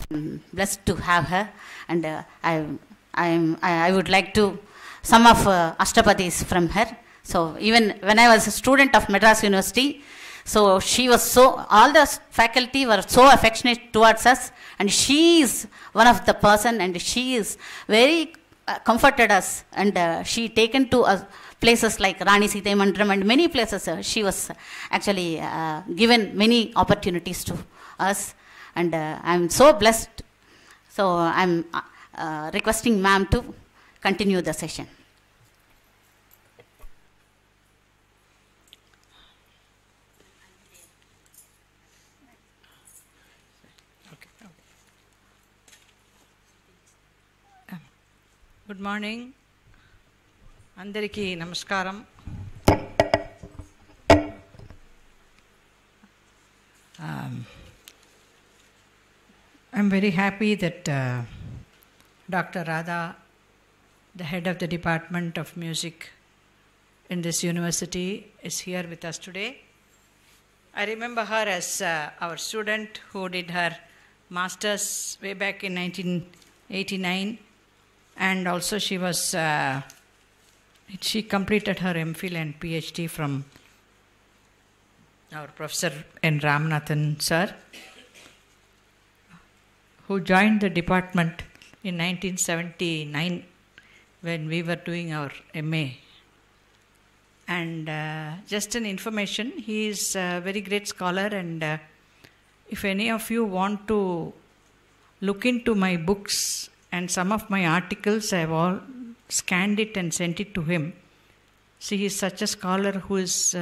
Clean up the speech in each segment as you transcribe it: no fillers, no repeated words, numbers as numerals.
I'm blessed to have her, and I would like to some of Astapadis from her. So even when I was a student of Madras University, so she was all the faculty were so affectionate towards us, and she is one of the person, and she is very comforted us, and she taken to us places like Rani Sita Mandram and many places. She was actually given many opportunities to us, and I'm so blessed. So I'm requesting ma'am to continue the session. Good morning. Andariki namaskaram. I'm very happy that Dr. Radha, the head of the Department of Music in this university, is here with us today. I remember her as our student who did her master's way back in 1989. And also she completed her MPhil and PhD from our Professor N. Ramanathan sir, who joined the department in 1979 when we were doing our MA. And just an information, he is a very great scholar, and if any of you want to look into my books and some of my articles, I have all scanned it and sent it to him. See, he is such a scholar who has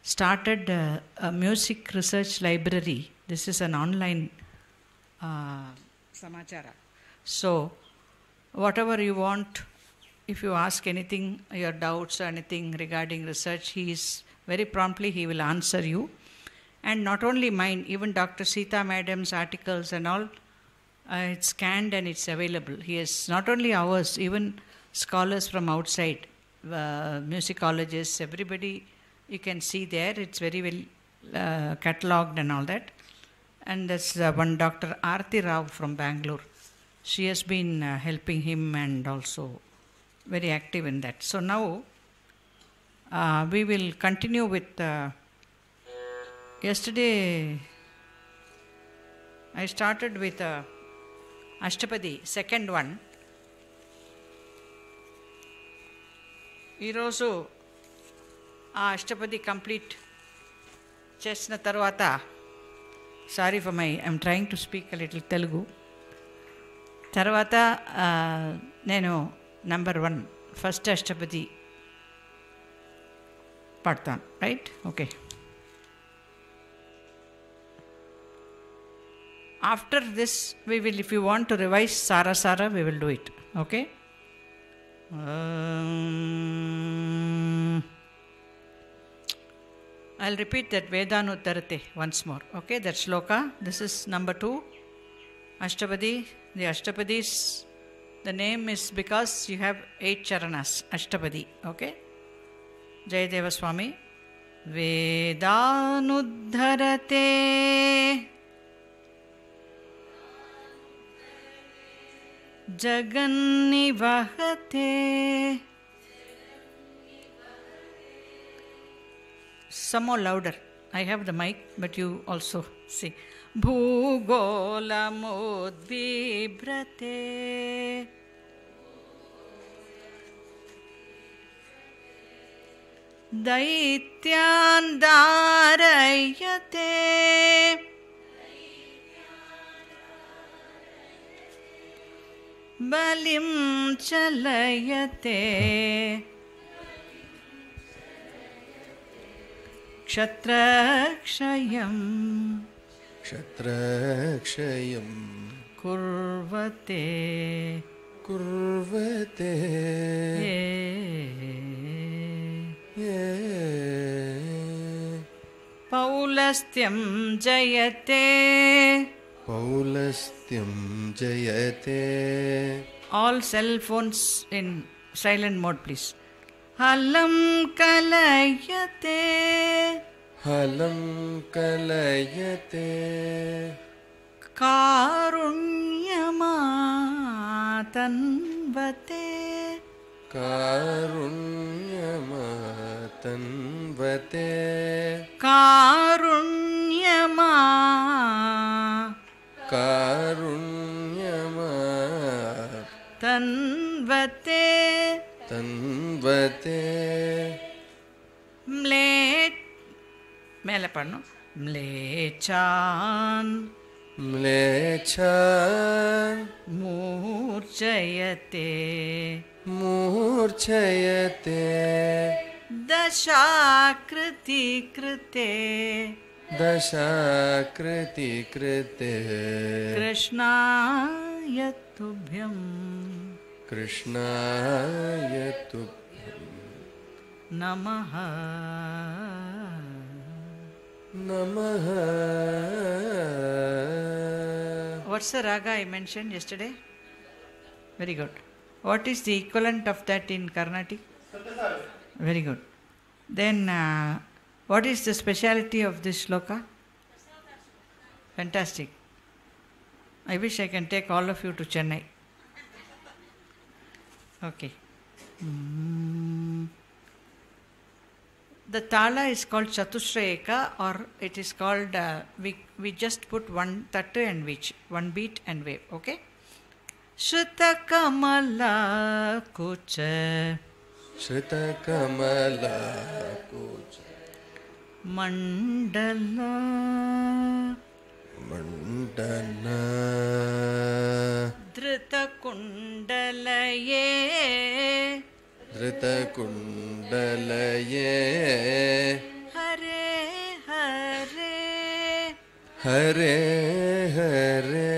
started a music research library. This is an online samachara. So, whatever you want, if you ask anything, your doubts or anything regarding research, he is very promptly, he will answer you. And not only mine, even Dr. Sita Madam's articles and all, it's scanned and it's available. He has not only ours, even scholars from outside, musicologists, everybody you can see there. It's very well catalogued and all that. And there's one Dr. Aarti Rao from Bangalore. She has been helping him and also very active in that. So now we will continue with yesterday I started with Ashtapadi, second one. ఈరోజు ఆ అష్టపది complete చేసిన తర్వాత, sorry for my I'm trying to speak a little Telugu, తర్వాత నేను number 1 first అష్టపది పాడతాను. Right? Okay. After this, we will, if you want to revise Sara Sara, we will do it. Okay? I'll repeat that Vedanuttarate once more. Okay, that shloka. This is number 2. Ashtapadi. The Ashtapadis, the name is because you have 8 charanas. Ashtapadi. Okay? Jayadeva Swami. Vedanuttarate Jagannivahate. Some more louder. I have the mic, but you also sing. Bhugolamudbibrate. Daityan dharayate. Balim chalayate. Kshatrakshayam. Kshatrakshayam. Kurvate. Kurvate. Paulastyam jayate. Paulastyam jayate. All cell phones in silent mode, please. Halam kalayate. Halam kalayate. कारुण्यमातन्वते कारुण्यमातन्वते तन्वते तन्वते மேலே பண்ணும் म्लेच्छान् म्लेच्छान् मूर्छयते मूर्छयते दशाकृति कृते दशाकृति कृते कृष्णाय तुभ्यं कृष्णाय तुभ्यं नमः नमः. What's the raga I mentioned yesterday? Very good. What is the equivalent of that in Carnatic? Very good. Then what is the speciality of this shloka? Fantastic. I wish I can take all of you to Chennai. Okay. The tala is called Chatushrayaka, or it is called, we just put one tattu and which, one beat and wave, okay? Shruta kamala kucha Shrita kamala kucha mandala mandana dhrita kundalaye Dhrita kundalaye hare hare Hare Hare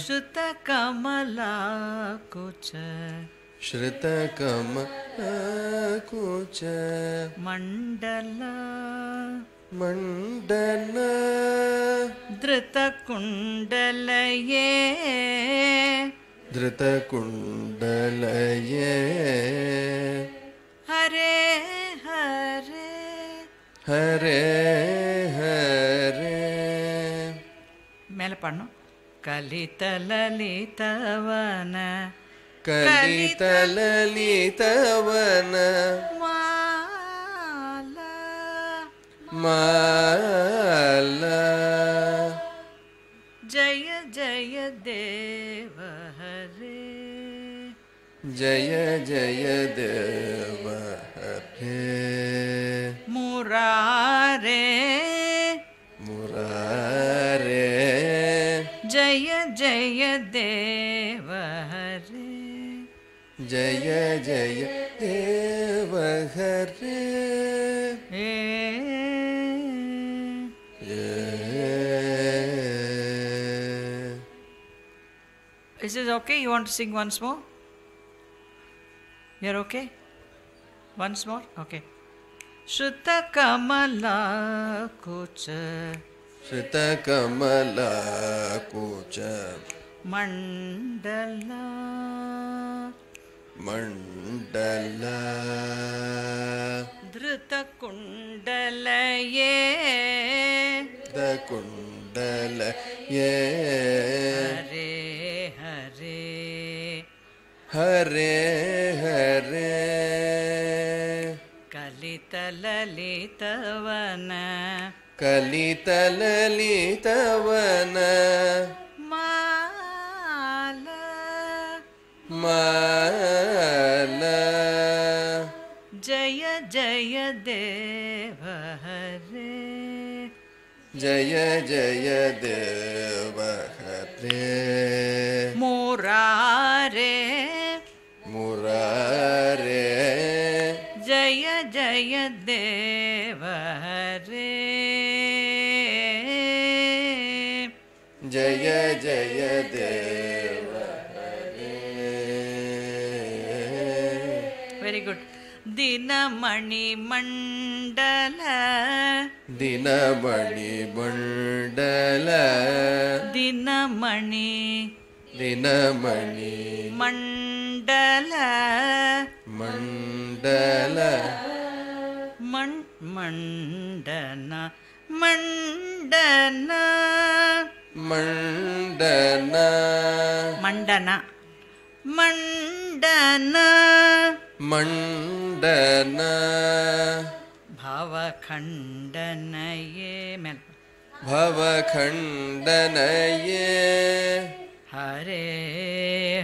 Shruta kamala kucha Shrita kamala kucha mandala mandana dhrita kundalaye Dhrita kundalaye hare hare Hare Hare மேலே பண்ணும் கலிதலலிதவன கலிதலலிதவன மாலா மாலா ஜய ஜய தேவ ஹரே ஜய ஜய தேவ ஹரே முராரே முராரே ஜய ஜய தேவ ஹரே ஜய ஜய தேவ Hare Is this okay? You want to sing once more? You're okay? Once more? Okay. Shruta kamala kucha Shrita kamala kucha mandala mandala dhrita kundalaye the kundalaye hare hare Hare Hare kalitalalitavana Kalitalalitavana mala Mala jaya jaya deva hare Jaya Jaya Deva Hare murare Murare jaya jaya deva hare Jaya Jaya Deva Hare. Very good. Dinamani mandala Dinamani Mandala Dinamani Dinamani mandala Mandala mandana mandana Mandana. Mandana. Mandana. Mandana. Bhavakhandanaye. Bhavakhandanaye. Hare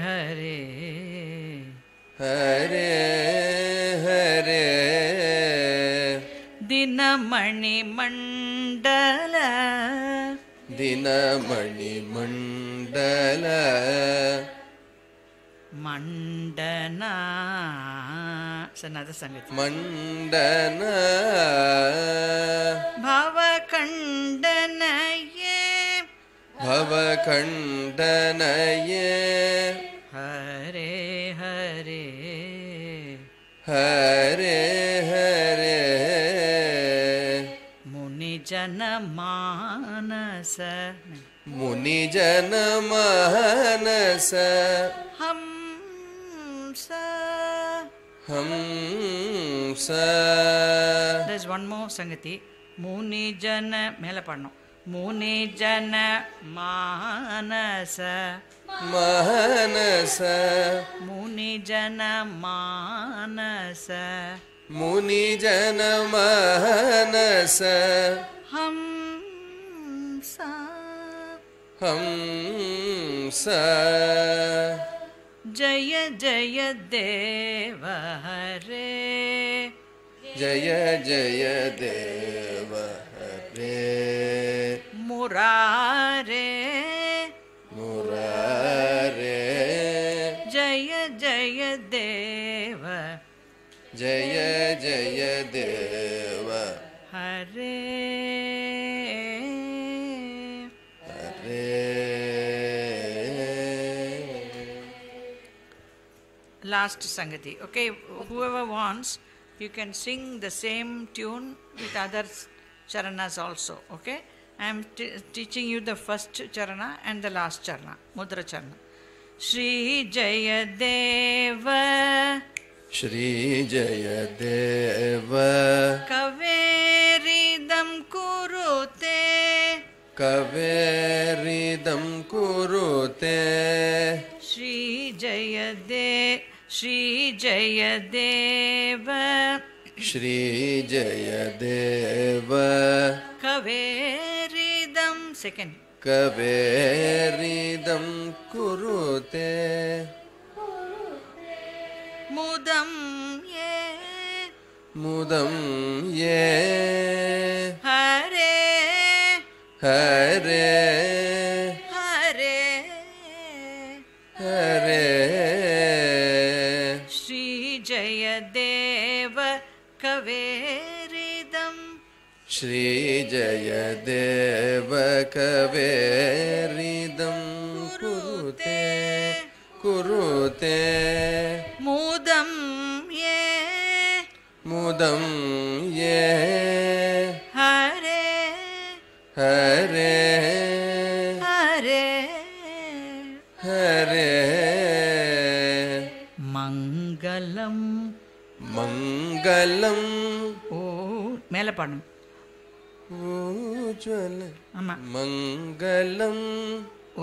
Hare. Hare Hare. Dinamani Mandala. Dinamani Mandala. Mandana. It's another Sangati. Mandana. Bhavakhandanaye. Bhavakhandanaye. Hare Hare. Hare Hare. Munijana Manasa. Munijana Manasa. Hamsa. Hamsa. There's one more Sangati. Munijana Melapano. Munijana Manasa. Manasa. Munijana Manasa. Munijana Manasa. Hamsa. Hamsa. Jaya Jaya Deva Hare. Jaya Jaya Deva Hare. Murare. Murare. Jaya Jaya Deva. Jaya Jaya Deva Hare. Hare. Last Sangati. Okay, whoever wants, you can sing the same tune with other charanas also. Okay, I am teaching you the first charana and the last charana, Mudra charana. Shri Jayadeva. Shri Jayadeva. Kaveridam kurute. Kaveridam kurute. Shri Jayadeva. Shri Jayadeva. Shri Jayadeva. Kaveridam. Second. Kaveridam kurute. Mudam ye. Mudam ye. Hare. Hare. Hare. Hare. Shri Jayadeva Kaveridam. Shri Jayadeva Kaveridam kurute. Kurute. Mudam ye. Mudam ye. Hare. Hare. Hare. Hare. Mangalam. Mangalam. Oh, மேல பாடணும். Ujjwala. ஆமா. Mangalam.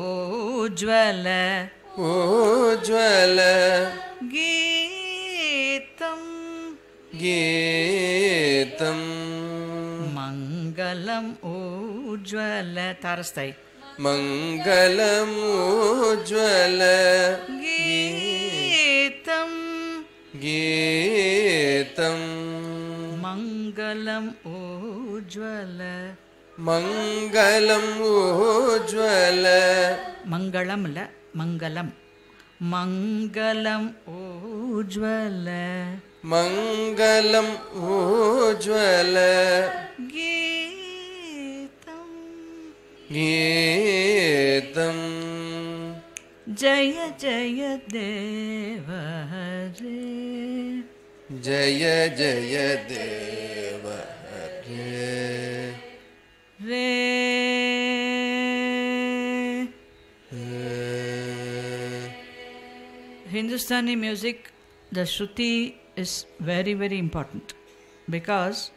Ujjwala. Ujjwala. Geetam. Geetam. Mangalam Ujjwala. Tarastai. Mangalam Ujjwala. Geetam. Geetam. Mangalam Ujjwala. Mangalam Ujjwala. Mangalam illa, Mangalam. Mangalam Ujjwala. Mangalam Ujjwala. Geetam. Geetam. Jaya Jaya Deva Hare. Jaya Jaya Deva Hare. Re. Hindustani music, the Shruti is very, very important because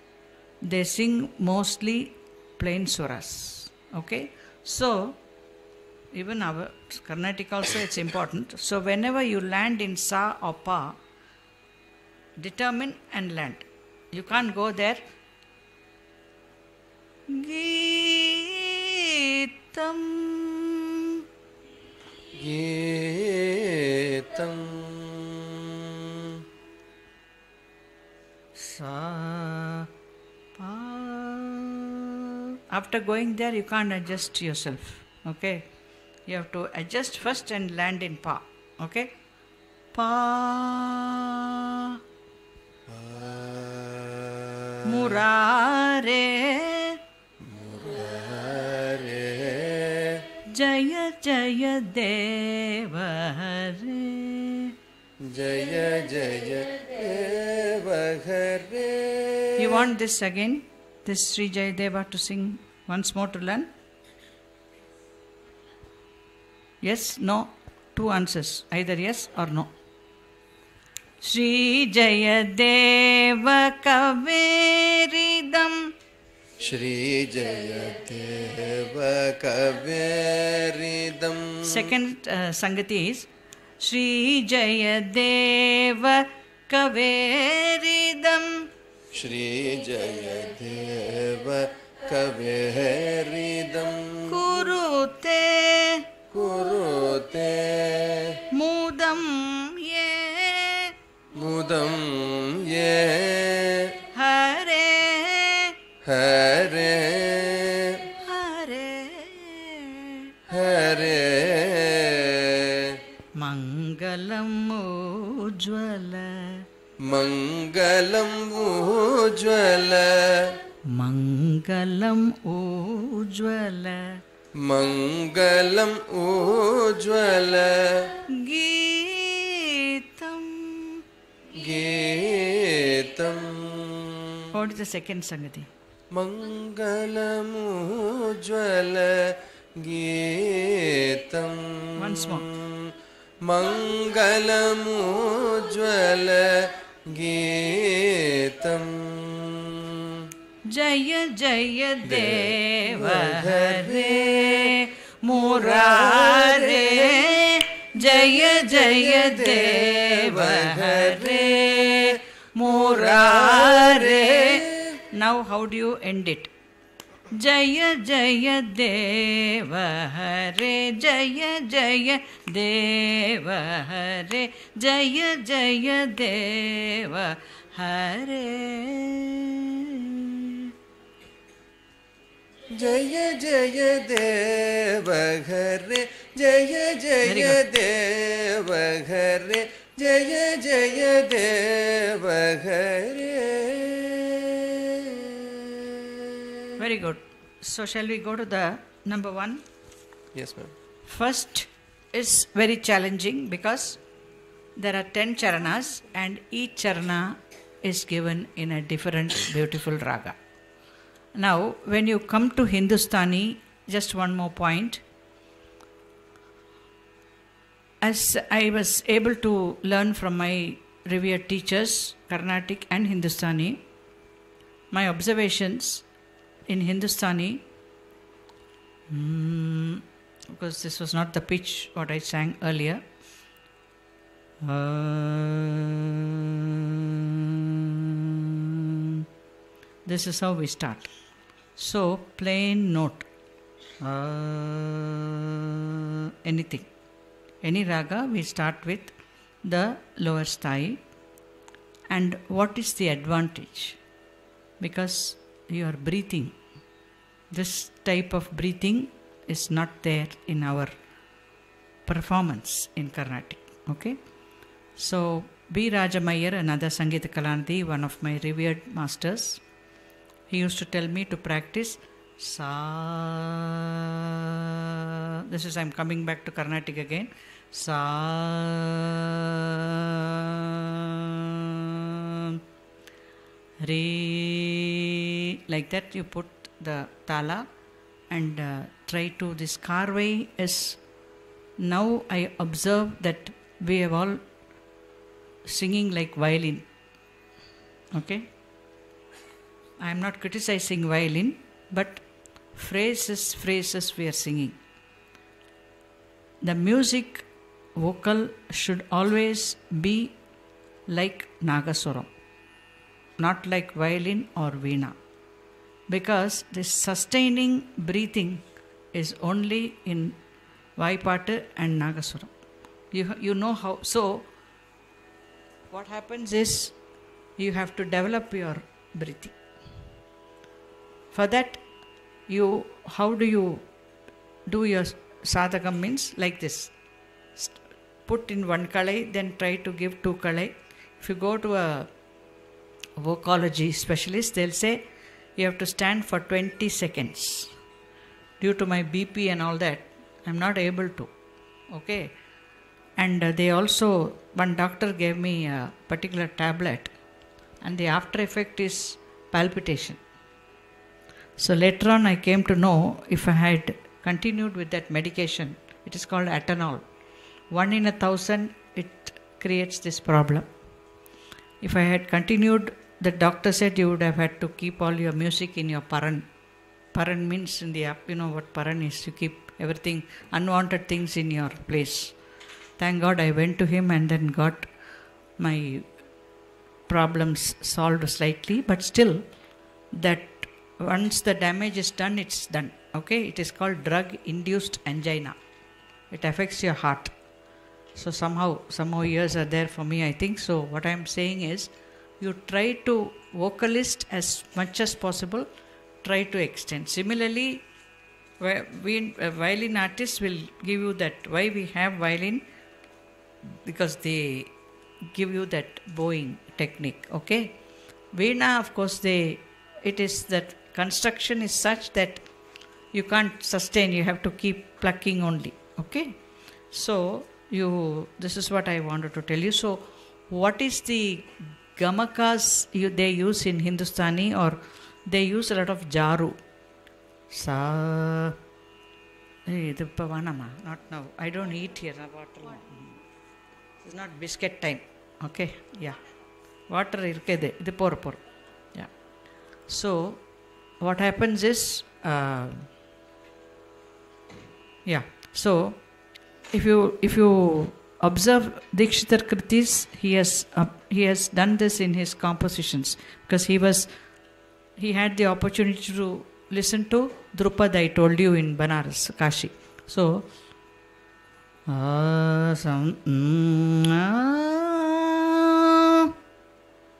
they sing mostly plain swaras. Okay? So, even our Carnatic also it's important. So whenever you land in sa or pa, determine and land. You can't go there. Geetam. Geetam. Sa pa. After going there, you can't adjust yourself. Okay? You have to adjust first and land in pa. Okay? Pa. Murare. Murare. Jaya Jaya Deva Hare. Jaya Jaya Deva Hare. You want this again? This Sri Jayadeva to sing once more to learn? Yes, no? Two answers. Either yes or no. Sri Jayadeva Kaveridam. Shri Jayadeva Kaveridam. Second Sangati is Sri Jayadeva Kaveridam. Shri Jayadeva Kaveridam. Kurute. Kurute. Mudam ye. Mudam ye. Hare. Hare. Hare. Hare. Mangalam Ujjwala. Mangalam Ujjwala. Mangalam Ujjwala. Mangalam Ujjwala. Geetam. Geetam. What is the second Sangati? Mangalam Ujjwala. Geetam. Once more. Mangalam Ujjwala. Geetam. Jaya Jaya Deva Hare Murare. Jaya Jaya Deva Hare Murare. Now how do you end it? Jaya Jaya Deva Hare. Jaya Jaya Deva Hare. Jaya Jaya Deva Hare. Jaya Jaya Deva Hare. Jaya Jaya Deva Hare. Jaya Jaya Deva Hare. Very good. So shall we go to the number one? Yes, ma'am. First is very challenging because there are 10 charanas and each charana is given in a different beautiful raga. Now, when you come to Hindustani, just one more point. As I was able to learn from my revered teachers, Carnatic and Hindustani, my observations in Hindustani, because this was not the pitch what I sang earlier. This is how we start. So, plain note. Anything. Any raga, we start with the lower sthai. And what is the advantage? Because you are breathing. This type of breathing is not there in our performance in Carnatic. Okay? So, B. Rajamayyar, another Sangeeta Kalanidhi, one of my revered masters, he used to tell me to practice Sa. This is, I'm coming back to Carnatic again. Sa. Re. Like that you put the tala and try to, this karvai is, now I observe that we have all singing like violin. Okay? I am not criticizing violin, but phrases we are singing. the music vocal should always be like Nagaswaram, not like violin or veena. Because this sustaining breathing is only in Vaipattu and Nagaswaram. You know how. So, what happens is you have to develop your breathing. For that, how do you do your sadhakam means like this. Put in one kalai, then try to give two kalai. If you go to a vocology specialist, they'll say you have to stand for 20 seconds. Due to my BP and all that, I'm not able to. Okay. And they also, one doctor gave me a particular tablet, and the after effect is palpitation. So later on I came to know if I had continued with that medication, it is called Atenol. 1 in 1,000 it creates this problem. If I had continued, the doctor said you would have had to keep all your music in your paran. Paran means in the app, you know what paran is, you keep everything, unwanted things in your place. Thank God I went to him and then got my problems solved slightly, but still that once the damage is done, it's done. Okay, it is called drug-induced angina. It affects your heart. So somehow, some more years are there for me, I think. So what I'm saying is, you try to vocalist as much as possible, try to extend. Similarly, violin artists will give you that. Why we have violin? Because they give you that bowing technique. Okay, Veena, of course, it is that construction is such that you can't sustain. You have to keep plucking only. Okay, so this is what I wanted to tell you. So, what is the gamakas they use in Hindustani, or they use a lot of jaru. Sa. Not now. I don't eat here. It's not biscuit time. Okay. Yeah. Water irkede. Idu por. Yeah. So, what happens is, yeah. So, if you observe Dikshitar Kritis, he has done this in his compositions, because he had the opportunity to listen to Drupad, I told you, in Banaras, Kashi. So,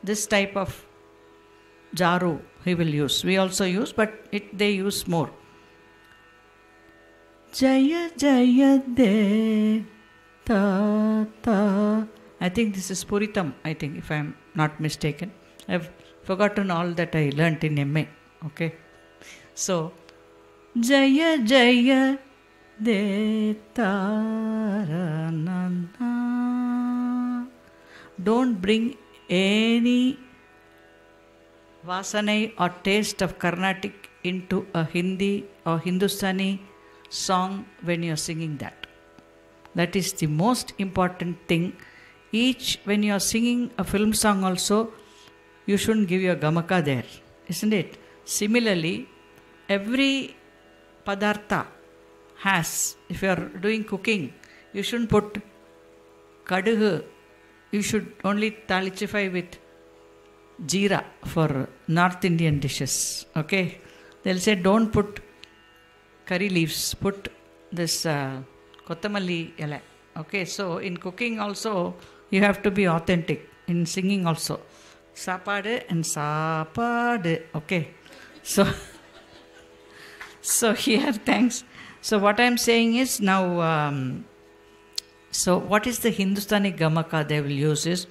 this type of jaru he will use. We also use, but they use more. Jaya Jaya De Ta Ta. I think this is Puritam, I think, if I am not mistaken. I've forgotten all that I learnt in MA. Okay. So, Jaya Jaya De Ta Ra Na Na. Don't bring any vasanai or taste of Carnatic into a Hindi or Hindustani song when you are singing that. That is the most important thing. When you are singing a film song also, you shouldn't give your gamaka there, isn't it? Similarly, every padartha has, if you are doing cooking, you shouldn't put kaduhu. You should only talichify with jeera for North Indian dishes. Okay? They'll say don't put curry leaves, put this kottamalli ele. Okay, so in cooking also you have to be authentic. In singing also, sapade and sapade. Okay, so here, thanks. So what I'm saying is now. So what is the Hindustani gamaka they will use is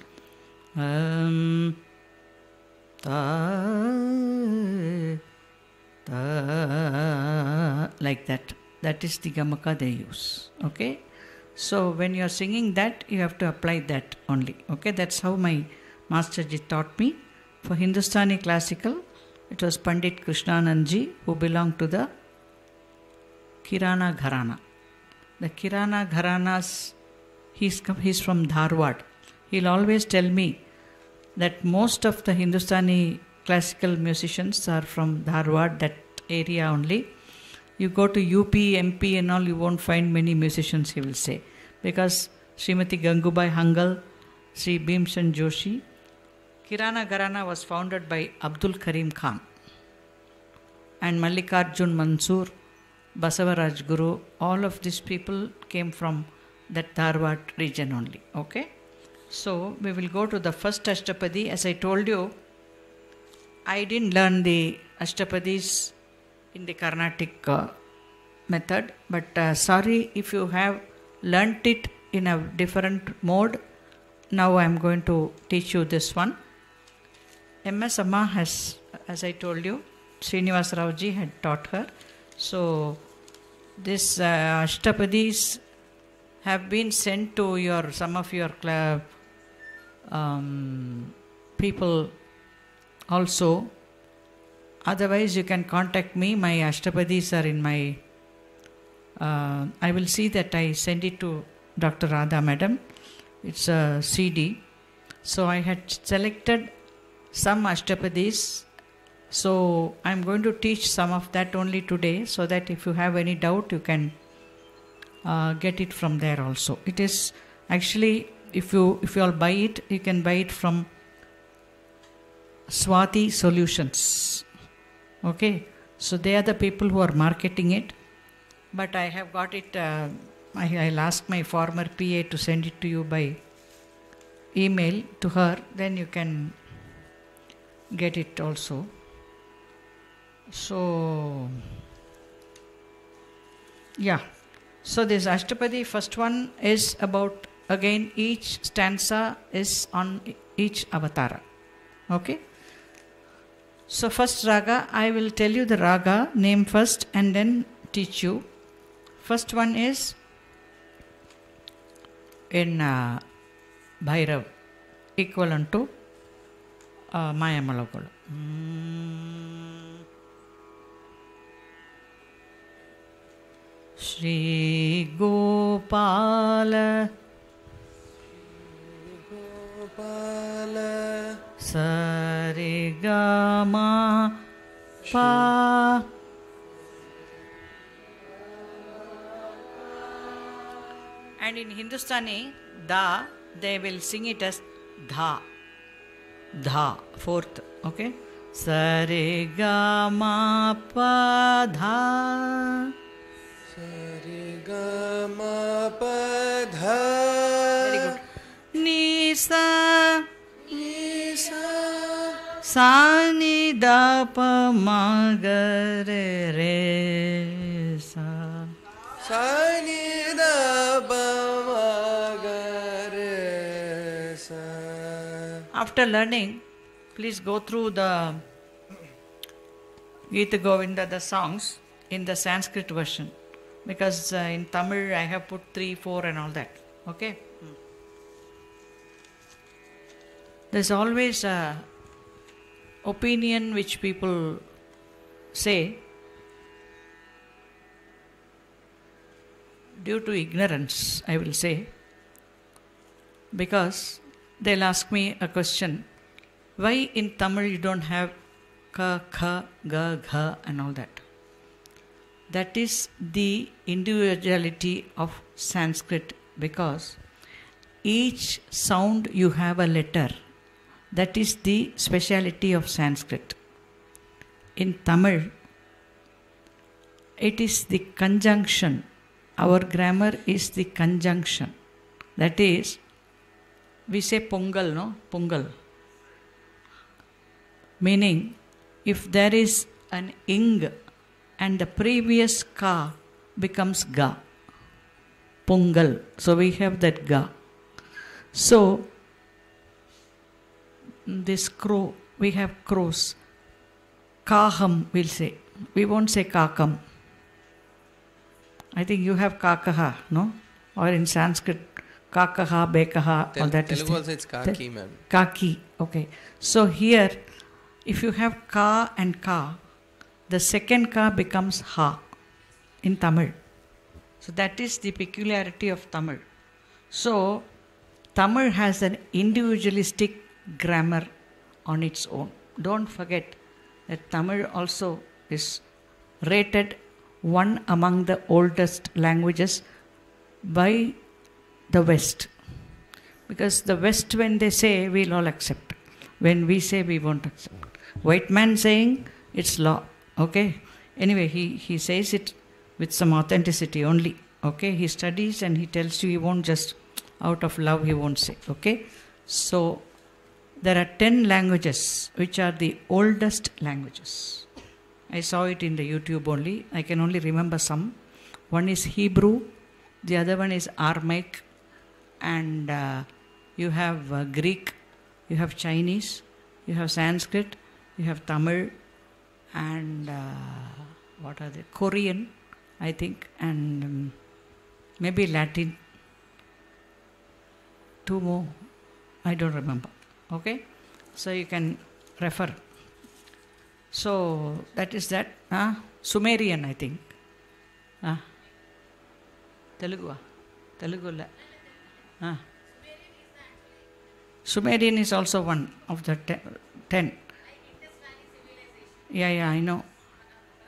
like that. That is the gamaka they use. Okay. So when you are singing that, you have to apply that only. Okay. That's how my Masterji taught me. For Hindustani classical, it was Pandit Krishnanandji, who belonged to the Kirana Gharana. The Kirana Gharanas, he's from Dharwad. He'll always tell me that most of the Hindustani classical musicians are from Dharwad, that area only. You go to UP, MP and all, you won't find many musicians, he will say. Because Srimati Gangubai Hangal, Sri Bhimchan Joshi, Kirana Gharana was founded by Abdul Karim Khan. And Mallikarjun Mansoor, Basavaraj Guru, all of these people came from that Dharwad region only. Okay? So, we will go to the first Ashtapadi. As I told you, I didn't learn the Ashtapadis in the Carnatic method, but sorry if you have learnt it in a different mode. Now I am going to teach you this one. MS Amma has, as I told you, Srinivas Rauji had taught her. So this Ashtapadis have been sent to some of your people also. Otherwise, you can contact me. My Ashtapadis are in my... I will see that I send it to Dr. Radha Madam. It's a CD. So I had selected some Ashtapadis. So I'm going to teach some of that only today, so that if you have any doubt, you can get it from there also. It is actually, if you all buy it, you can buy it from Swati Solutions. Okay, so they are the people who are marketing it, but I have got it, I'll ask my former PA to send it to you by email to her, then you can get it also. So, yeah, so this Ashtapadi, first one is about, again, each stanza is on each avatara. Okay. So first raga, I will tell you the raga name first and then teach you. First one is in Bhairav, equivalent to Mayamalakula. Shri Gopala Sarigama Pa. And in Hindustani, Da, they will sing it as Dha. Dha, fourth. Okay? Sarigama Pa Dha. Sarigama Pa Dha. Very good. Nisa. Nisa. Sani da pa ma ga re re sa. Sani da pa ma ga re sa. After learning, please go through the Gita Govinda, the songs, in the Sanskrit version. Because in Tamil I have put 3, 4 and all that. Okay? There's always a opinion which people say due to ignorance, I will say, because they'll ask me a question, why in Tamil you don't have ka, kha, ga, gha and all that? That is the individuality of Sanskrit, because each sound you have a letter. That is the speciality of Sanskrit. In Tamil, it is the conjunction. Our grammar is the conjunction. That is, we say pongal, no? Pongal. Meaning, if there is an ing and the previous ka becomes ga. Pongal. So we have that ga. So, this crow, we have crows. Kaham, we'll say. We won't say kakam. I think you have kakaha, no? Or in Sanskrit, kakaha, bekaha, all that is Telugu also it's kaki, ma'am. Kaki, okay. So here, if you have ka and ka, the second ka becomes ha in Tamil. So that is the peculiarity of Tamil. So, Tamil has an individualistic grammar on its own. Don't forget that Tamil also is rated one among the oldest languages by the West. Because the West, when they say, we'll all accept. When we say, we won't accept. White man saying, it's law. Okay? Anyway, he says it with some authenticity only. Okay? He studies and he tells you, he won't just, out of love, he won't say. Okay? So, there are 10 languages which are the oldest languages. I saw it in the YouTube only. I can only remember some. One is Hebrew, the other one is Aramaic, and you have Greek, you have Chinese, you have Sanskrit, you have Tamil, and what are they? Korean, I think, and maybe Latin. 2 more, I don't remember. Okay, so you can refer. So that is that. Sumerian, I think. Telugu. Telugu. Sumerian is also one of the 10. Yeah, I know.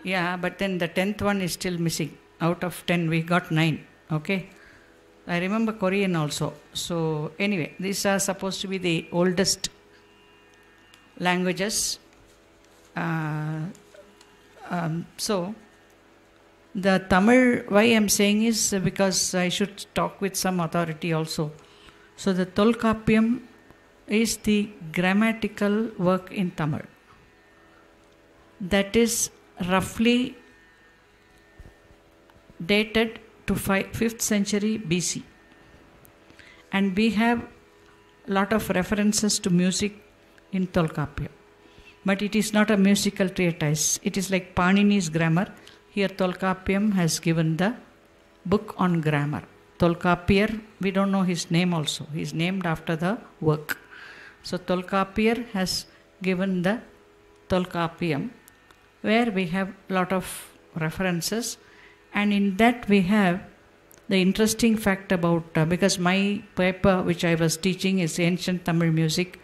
Yeah, but then the 10th one is still missing. Out of 10, we got 9. Okay. I remember Korean also. So anyway, these are supposed to be the oldest languages. So the Tamil, why I am saying is because I should talk with some authority also. So the Tolkappiyam is the grammatical work in Tamil. That is roughly dated to 5th century BC. And we have a lot of references to music in Tolkappiyam. But it is not a musical treatise. It is like Panini's grammar. Here Tolkappiyam has given the book on grammar. Tolkappiyar, we don't know his name also. He is named after the work. So Tolkappiyar has given the Tolkappiyam, where we have a lot of references. And in that we have the interesting fact about, because my paper which I was teaching is ancient Tamil music,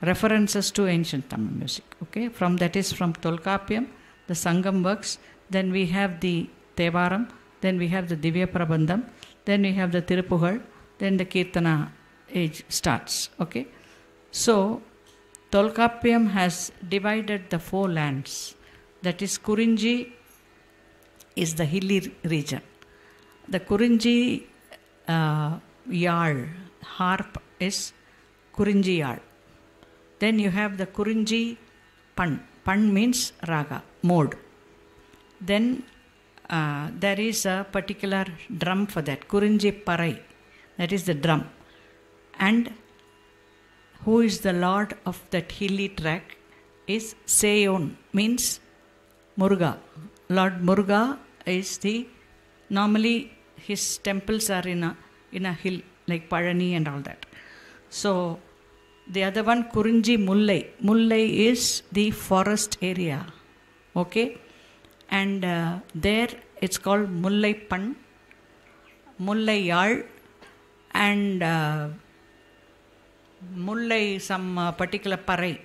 references to ancient Tamil music. Okay, from that is from Tolkappiyam, the Sangam works, then we have the Tevaram, then we have the Divya Prabandham, then we have the Tirupugal, then the Kirtana age starts. Okay, so Tolkappiyam has divided the 4 lands. That is Kurinji is the hilly region. The Kurinji Yal, harp is Kurinji Yal. Then you have the Kurinji Pan. Pan means raga, mode. Then there is a particular drum for that, Kurinji Parai. That is the drum. And who is the lord of that hilly track is Seyon, means Muruga. Lord Muruga is the, normally his temples are in a hill like Parani and all that. So the other one, Kurinji Mullai. Mullai is the forest area. Okay, and there it's called Mullai Pan, Mullai Yal, and Mullai some particular Parai.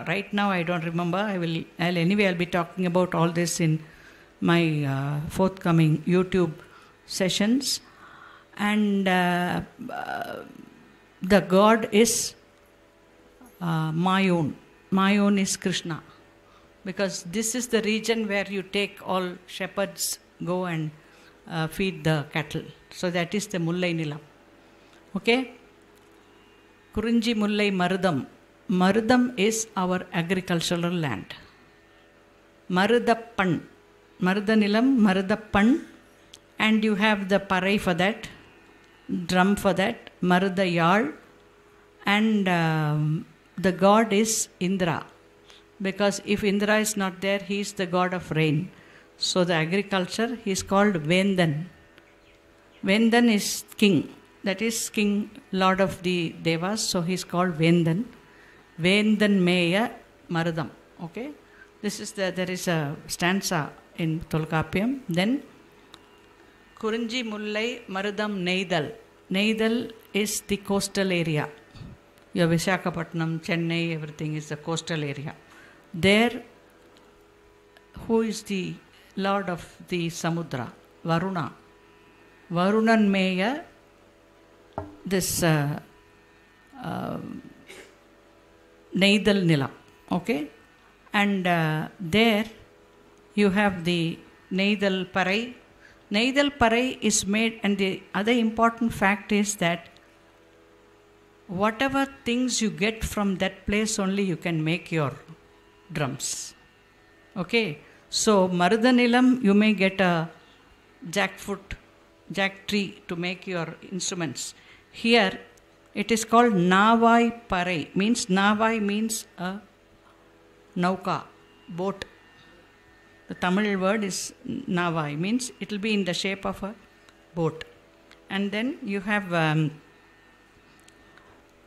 Right now I don't remember. I'll be talking about all this in my forthcoming YouTube sessions. And the god is Mayun. Mayun is Krishna. Because this is the region where you take all shepherds go and feed the cattle. So that is the Mullai Nilam. Okay? Kurinji Mullai Marudam. Marudam is our agricultural land. Marudappan. Marudanilam, Marudappan. And you have the Parai for that, drum for that, Marudayal. And the god is Indra. Because if Indra is not there, he is the god of rain. So the agriculture, he is called Vendan. Vendan is king. That is king, lord of the devas. So he is called Vendan. Vendan Meya Marudam. Okay. This is there is a stanza in Tolkappiyam. Then Kurinji Mullai Marudam Neidal. Neidal is the coastal area. Your Visakhapatnam, Chennai, everything is the coastal area. There, who is the lord of the Samudra, Varuna. Varunan Meya, this Neidal Nila, okay? And there you have the Neidal Parai. Neidal Parai is made, and the other important fact is that whatever things you get from that place only you can make your drums. Okay? So, Marudanilam, you may get a jack tree to make your instruments. Here, it is called Navai Parai. Navai means a nauka, boat. The Tamil word is Navai, means it will be in the shape of a boat. And then you have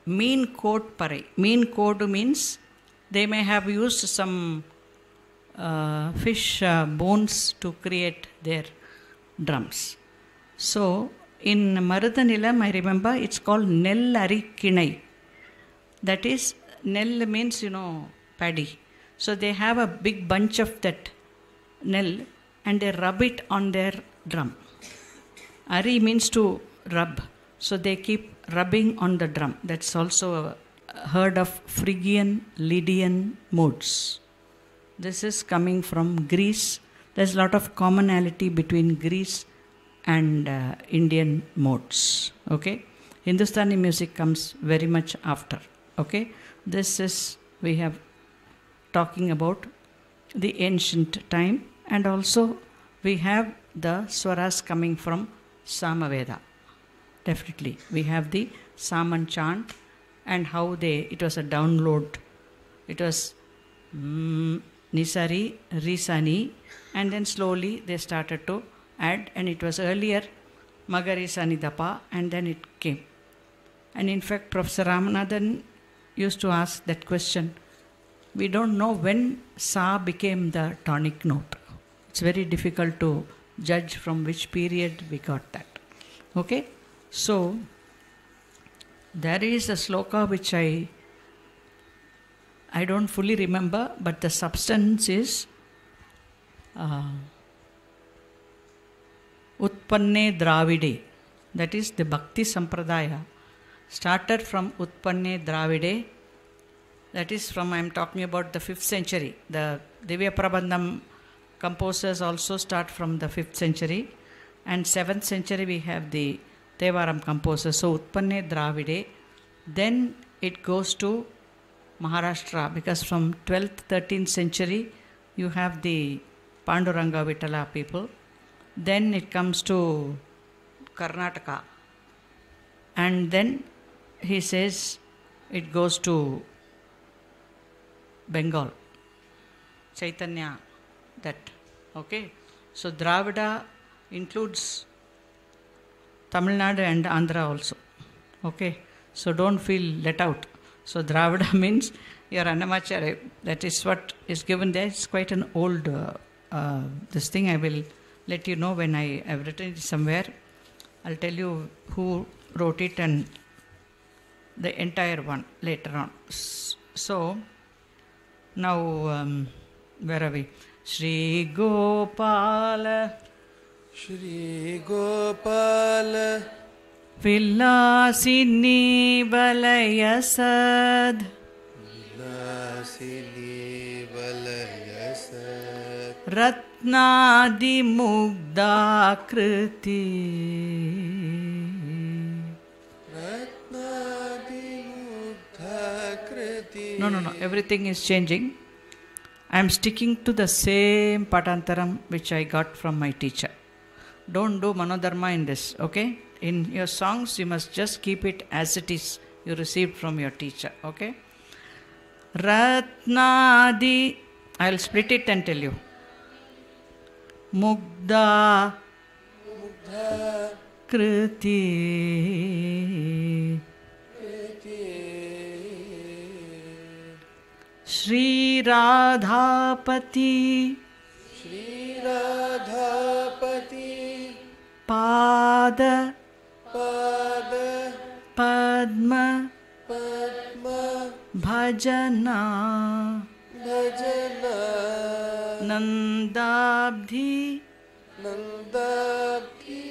mean code Parai. Mean code means they may have used some fish bones to create their drums. So, in Marudanilam, I remember it's called Nellari Kinai. That is, Nell means, paddy. So, they have a big bunch of that Nell and they rub it on their drum. Ari means to rub. So, they keep rubbing on the drum. That's also heard of Phrygian, Lydian modes. This is coming from Greece. There's a lot of commonality between Greece and Indian modes. Okay, Hindustani music comes very much after. Okay, this is, we have talking about the ancient time, and also we have the swaras coming from Samaveda. Definitely, we have the Saman chant and how it was a download. It was Nisari, Risani, and then slowly they started to add, and it was earlier Magari Sanidapa, and then it came. And in fact, Professor Ramanathan used to ask that question. We don't know when Sa became the tonic note. It's very difficult to judge from which period we got that. Okay? So, there is a sloka which I don't fully remember, but the substance is Utpanne Dravide, that is the Bhakti Sampradaya, started from Utpanne Dravide, that is from, I am talking about the 5th century. The Divya Prabandham composers also start from the 5th century, and 7th century we have the Tevaram composers. So Utpanne Dravide, then it goes to Maharashtra, because from 12th, 13th century you have the Panduranga Vitala people. Then it comes to Karnataka, and then he says it goes to Bengal, Chaitanya, that. Okay, so Dravida includes Tamil Nadu and Andhra also. Okay, so don't feel let out. So Dravida means your Annamacharya, that is what is given there. It's quite an old this thing. I will let you know when I have written it somewhere. I'll tell you who wrote it and the entire one later on. So now where are we? Shri Gopala Vilasini Valayasad Ratnadi Mugda Kriti. No, everything is changing. I am sticking to the same patantaram which I got from my teacher. Don't do manodharma in this, okay? In your songs, you must just keep it as it is you received from your teacher, okay? Ratnadi, I'll split it and tell you. Mugda Kriti Shri Radhapati Pada Padma Bhajana Nandabdhi Nandabdhi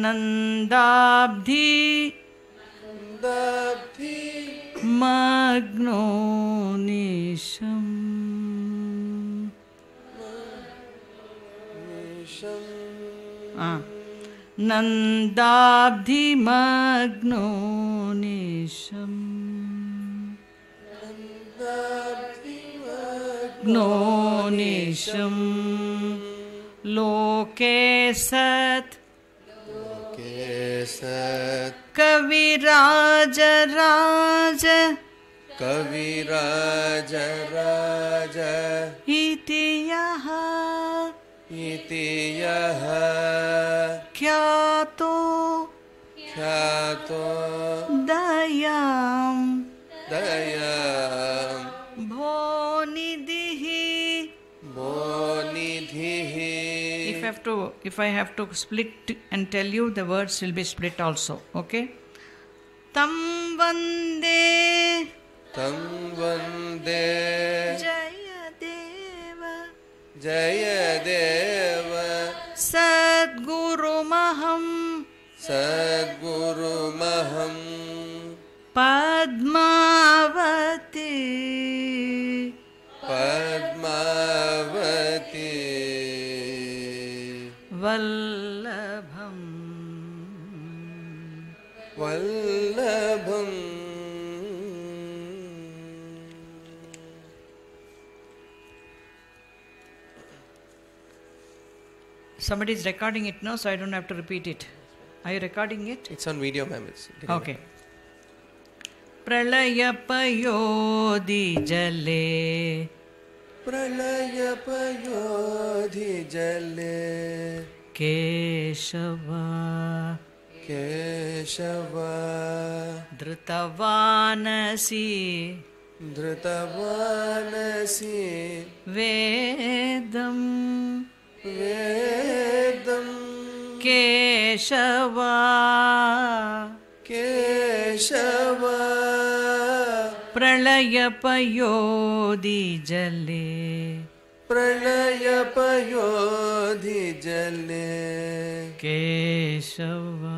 Nandabdhi Nandabdhi Magno Nisham Nisham Nandabdhi Magno Nisham Nandabdhi Magno Nisham Loke Sat Kesat Kaviraja Raja Kaviraja Raja Itiyaha Itiyaha Kyato Kyato Dayam Dayam Bhonidhi. Bonidhihi. If I have to split and tell you, the words will be split also. Okay? Tam Vande Tam Vande Jayadeva Jayadeva Sadguru Maham Sadguru Maham Padmavati Padmavati Vallabham Vallabham. Somebody is recording it now, so I don't have to repeat it. Are you recording it? It's on video, ma'am. Okay. Pralayapayodi jale Pralayapayodhi jale Keshava Keshava Drutavanasi Drutavanasi Vedam Vedam Keshava Keshava Pralayapayodi jale Pralayapayodhi jale Keshava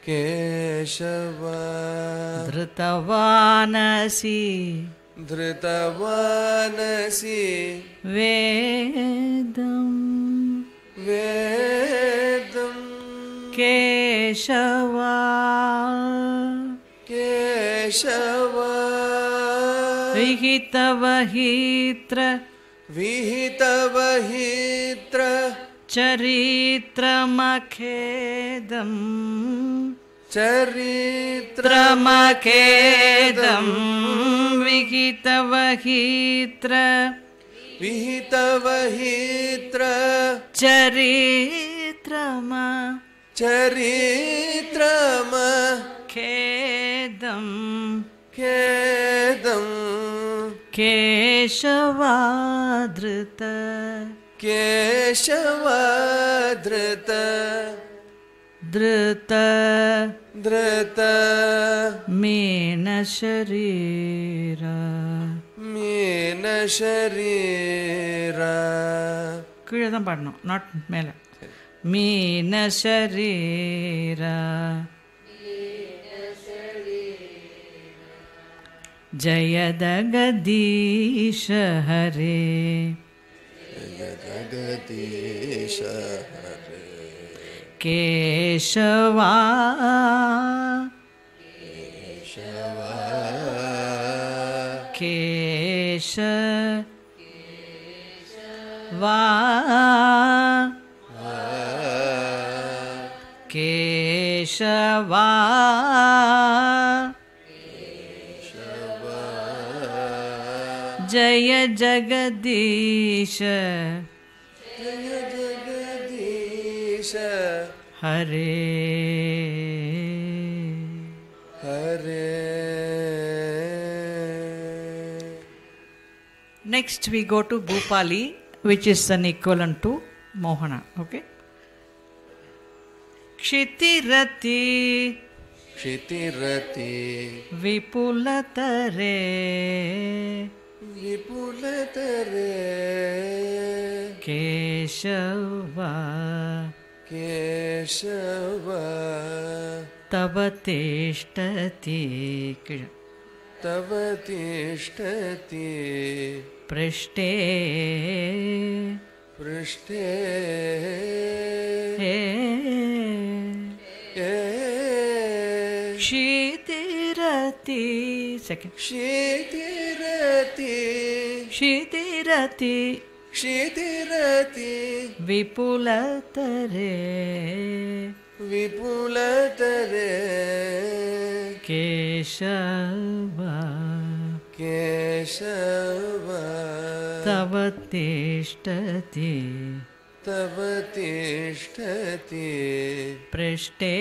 Keshava Drutavanasi Drutavanasi Vedam Vedam Keshava Keshava Vihitavahitra Vihitavahitra Charitramakhedam Charitramakhedam Vihitavahitra Vihitavahitra Charitrama Charitrama Khedam Kedam Keshavadrita Keshavadrita Drita Drita Mena Sharira Mina Sharira கீழே தான் பாடணும், not மேலே. மீன சரீரா ஜயதகதீஷ Hare Jagadish Hare Keshava Keshava Keshava Keshava जय Jagdish Jaya Jagadish Hare Hare. Next we go to Bhupali, which is an equivalent to Mohana. Okay. Kshitirati Kshitirati Vipulatare विपुलतरे केशवा केशवा तव तिष्ठति तव तिष्ठति पृष्ठे पृष्ठे क्षितिरति सेकेंड क्षितिरति क्षितिरति क्षितिरति विपुलतरे विपुलतरे केशवा केशवा तव तिष्ठति तव तिष्ठति पृष्ठे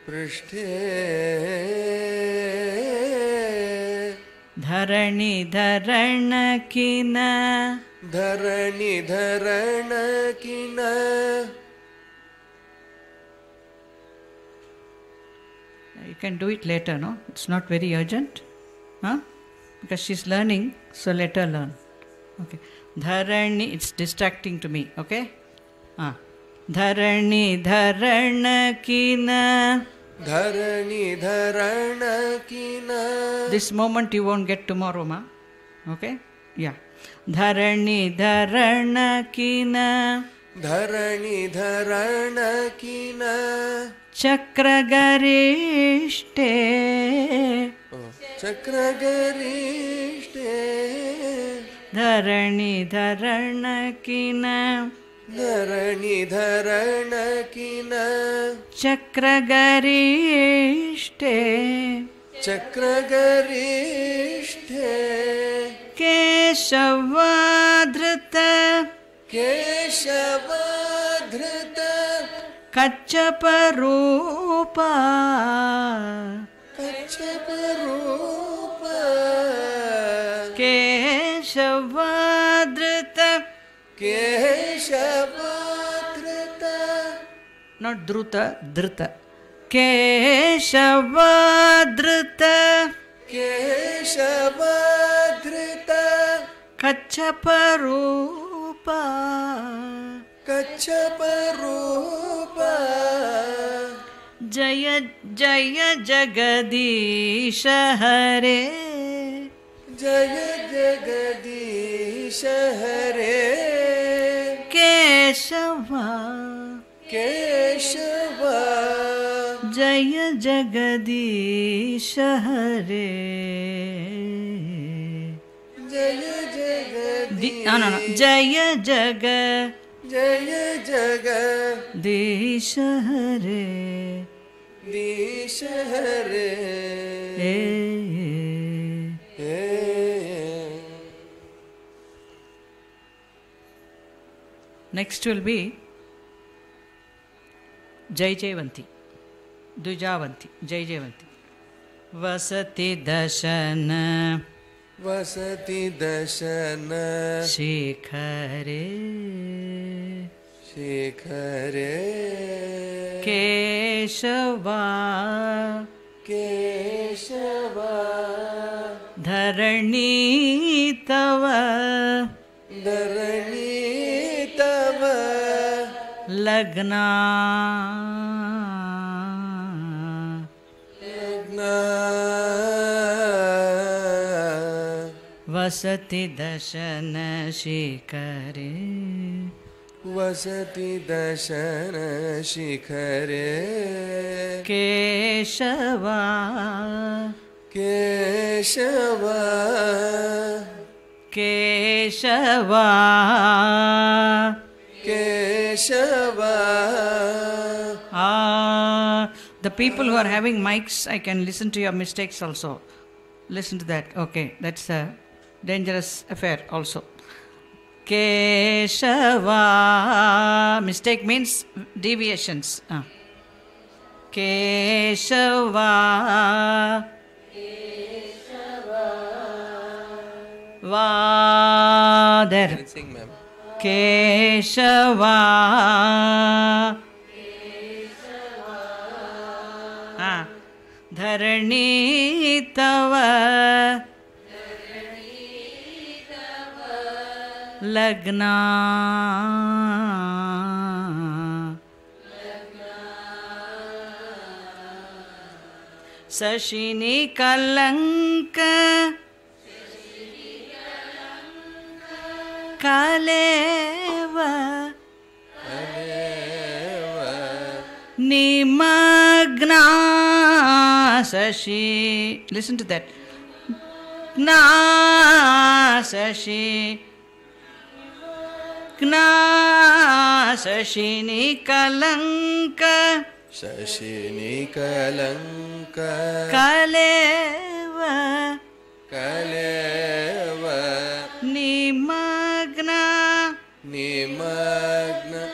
पृष्ठे धरणि धरण किन धरणि धरण किन You can do it later, no? It's not very urgent. Huh? Because she's learning, so let her learn. Okay. Dharani, it's distracting to me, okay? Dharani dharana kina. Dharani dharana kina. This moment you won't get tomorrow, ma. Okay? Yeah. Dharani dharana kina. Dharani dharana kina. Chakragarishte. Chakragarishte. Dharani dharana kina. Dharani dharana kina. Chakragarishte. Chakragarishte. Keshavadhrita. Keshavadhrita. Kachaparupa. Kachaparupa. Keshavadhrita. Keshavadhrita. Not dhruta, dhrita. Keshavadhrita. Keshavadhrita. Kachaparupa. Kachaparupa. Jaya Jaya Jagadisha Hare. Jaya Jagadisha Hare. Keshava. Keshava. Jaya Jagadisha Hare. Jaya Jagadisha. No. Jaya Jaga. Jaya Jagadisha Hare. Disha Hare. Next will be Jai Jayavanti, Dujavanti, Jai Jayavanti. Vasati Dashana. Vasati Dashana. Shikhare. Shikhare. Keshava. Keshava. Dharani Tava. Dharani Tava. Lagna. Lagna. Vasati Dashana Shikhare. Vasati Dashana Shikhare. Keshava. Keshava. Keshava. Keshava. The people who are having mics, I can listen to your mistakes also. Listen to that. Okay, that's a dangerous affair also. Keshava. Mistake means deviations. Keshava. Va. There. Sing, ma'am. Keshava. Dharani tava Lagna Sashini Kalanka Kaleva Nimagna Sashi. Listen to that. Gna Sashi. Gna Sashini Kalanka Shashini Kalanka Kaleva Kaleva Nimagna Nimagna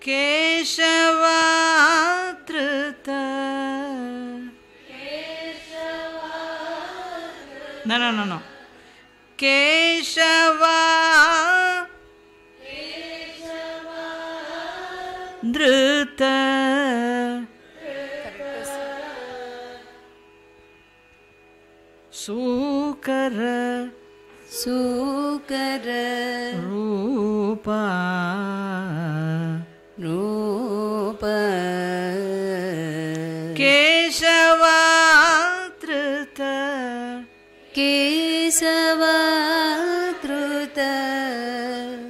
Keshavatrita. No. Keshava Drita. Sukara Rupa Keshavatrita.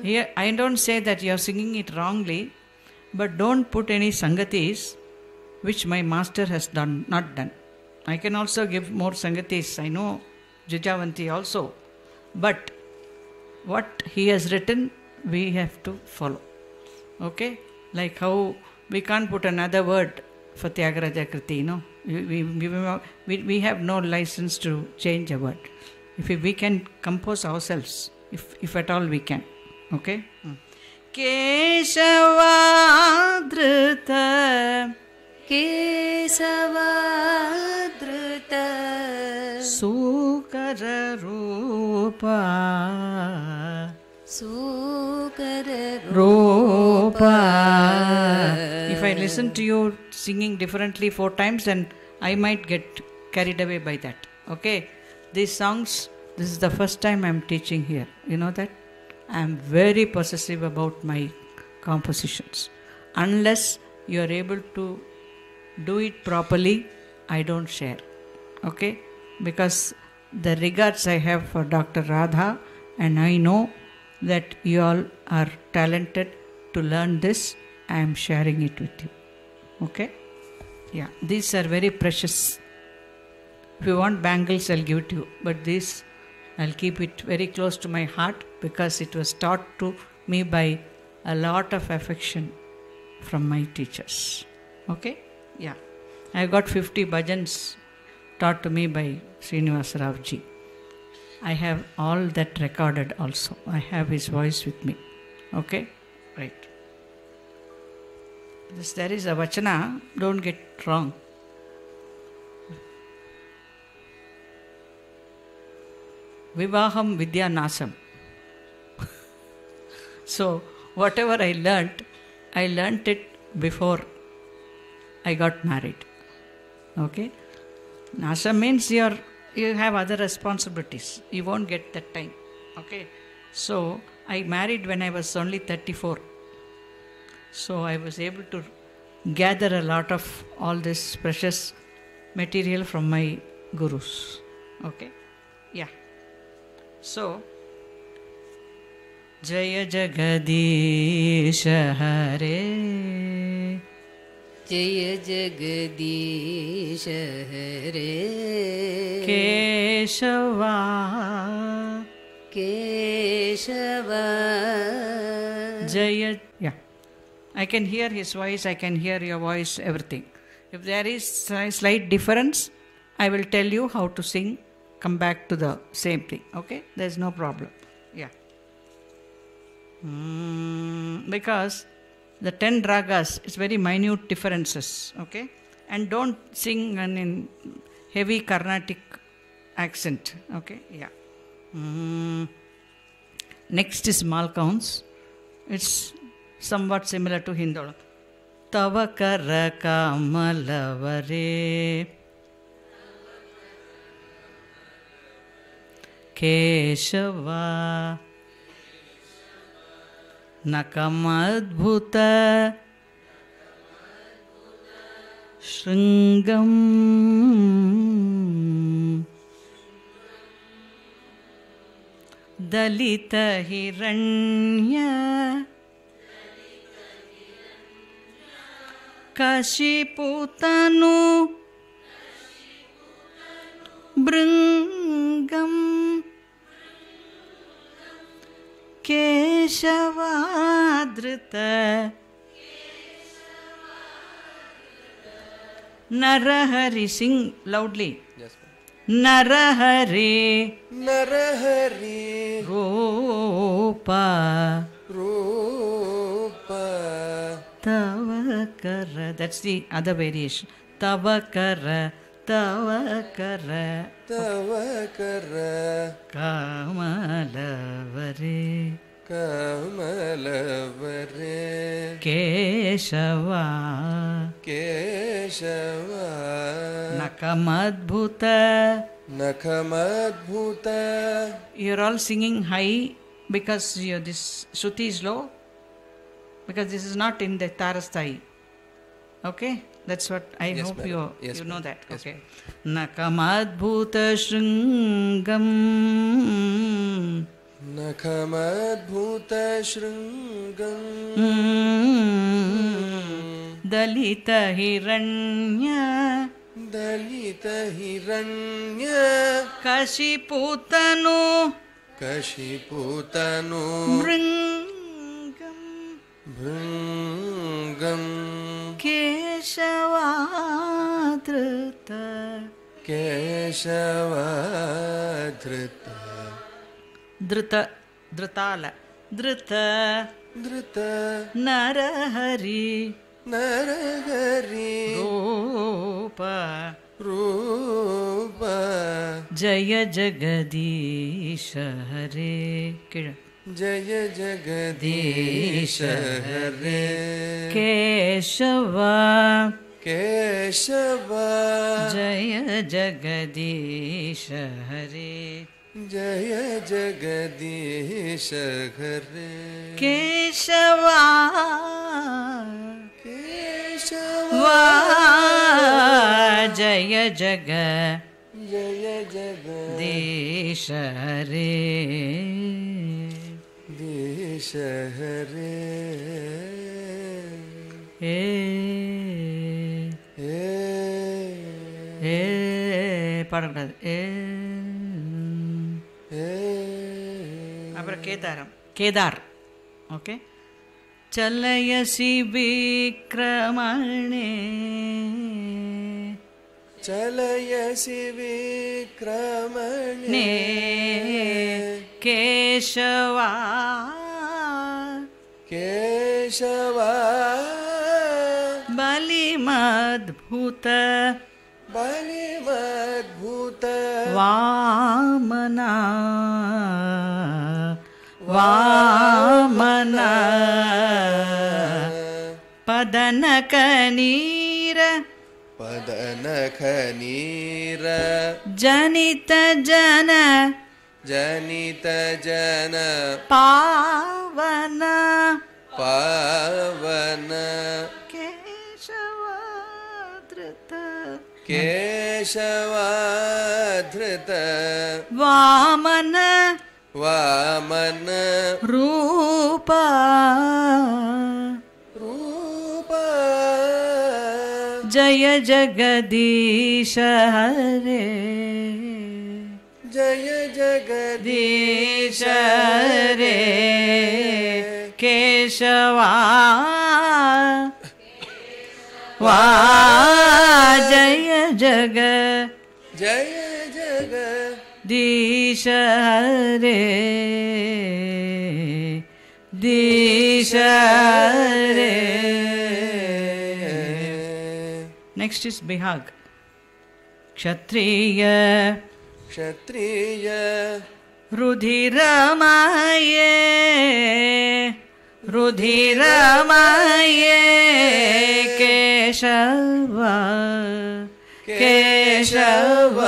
Here, I don't say that you are singing it wrongly, but don't put any sangatis which my master has not done. I can also give more sangatis. I know Jajavanti also, but what he has written, we have to follow. Okay? Like how we can't put another word for Tyagaraja Kriti, no? We have no license to change a word. If we can compose ourselves, if at all we can. Okay? Keshavadrita Sukara Rupa. If I listen to you singing differently 4 times, then I might get carried away by that. Okay? These songs, this is the first time I am teaching here. You know that? I am very possessive about my compositions. Unless you are able to do it properly, I don't share. Okay? Because the regards I have for Dr. Radha, and I know that you all are talented to learn this, I am sharing it with you. Okay? Yeah, these are very precious. If you want bangles, I'll give it to you. But this, I'll keep it very close to my heart because it was taught to me by a lot of affection from my teachers. Okay? Yeah. I got 50 bhajans taught to me by Srinivas Rao ji. I have all that recorded also. I have his voice with me. Okay? Right. There is a vachana, don't get wrong. Vivaham Vidya Nasam. So, whatever I learnt it before I got married. Okay? Nasam means you have other responsibilities. You won't get that time. Okay? So, I married when I was only 34. So, I was able to gather a lot of all this precious material from my gurus. Okay? Yeah. So, Jaya Jagadisha Hare Jaya Jagadisha Hare Keshava Jaya. Yeah. I can hear his voice, I can hear your voice, everything. If there is a slight difference, I will tell you how to sing. Come back to the same thing. Okay? There is no problem. Yeah. Because the 10 ragas, it's very minute differences. Okay? And don't sing in heavy Carnatic accent. Okay? Yeah. Next is Malcounts. It's somewhat similar to Hindola. Tava kara kamalavare Keshava ನಕಮದ್ಭುತ ಶೃಂಗಂ ದಲಿತ ಹಿರಣ್ಯ ಕಶಿಪುತನು ಭೃಂಗಂ ಕೇಶವಾದೃತ Narahari sing loudly Narahari Narahari ರೂಪ ರೂಪ ತವ ಕರ ದಟ್ಸ್ ದಿ ಅದರ್ ವೇರಿಯೇಷನ್ ತವ ಕರ ತವ ಕರ ತವ ಕರ ಕಮಲವರೇ ಕಮಲವರೇ Keshava Keshava ನಕಮದ್ಭುತ ನಖಮದ್ಭುತ. You're all singing high because this Shruti is low, because this is not in the Tarasthai. Okay? That's what I Yes, hope madam. you Yes, you know madam. that. Yes, Okay. Nakamadbhuta shringam ನಖಮದ್ಭುತ ಶೃಂಗಂ ದಲಿತ ಹಿರಣ್ಯ ದಲಿತ ಹಿರಣ್ಯ ಕಶಿಪುತನು ಕಶಿಪುತನು ಭೃಂಗಂ ಭೃಂಗಂ ಕೇಶವಾದೃತ ಕೇಶವಾಧೃತ ಧೃತ ಧೃತಾಲ ಧೃತ ಧೃತ ನರಹರಿ ನರಹರಿ ರೂಪ ರೂಪ ಜಯ ಜಗದೀಶ ಹರೇ ಕೇಳ ಜಯ ಜಗದೀಶ ಹರೇ ಕೇಶವ ಕೇಶವ ಜಯ ಜಗದೀಶ ಹರೇ ಜಯ ಜಗದೀಶ ಹರೇ ಕೇಶವ ಕೇಶವ ಜಯ ಜಗ ಜಯ ಜಗದೀಶ ದೇಶ ಹರೇ ಹರೇ ಏ ಏ ஏ பாடக்கூடாது ஏ ಏ அப்புறம் கேதார் ஓகே ಚಲಯಸಿ ವಿಕ್ರಮಣೆ ಚಲಯಸಿ ವಿಕ್ರಮಣೆ ನೇ ಕೇಶವ ಕೇಶವ ಬಲಿಮದ್ಭುತ ಬಲಿಮದ್ಭುತ ವಾಮನ ವಾಮನ ಪದನಕ ನೀರ ಪದನಖ ನೀರ ಜನಿತ ಜನ ಜನಿತ ಜನ ಪಾವನ ಪಾವನ ಕೇಶವಾದೃತ ಕೇಶವಾಧೃತ ವಾಮನ ವಾಮನ ರೂಪ ರೂಪ ಜಯ ಜಗದೀಶ ಹರೇ ಜಯ ಜಗದೀಶ ದೀಶ ಹರೇ ಕೇಶವಾ ವಾ ಜಯ ಜಗ ಜಯ ಜಗ ದೀಶ ಹರೇ ದೀಶ ಹರೇ ನೆಕ್ಸ್ಟ್ ಇಸ್ ಬಿಹಾಗ್ ಕ್ಷತ್ರಿಯ ಕ್ಷತ್ರಿಯ ರುಧಿರಮಯೇ ರುಧಿರಮಯೇ Keshava Keshava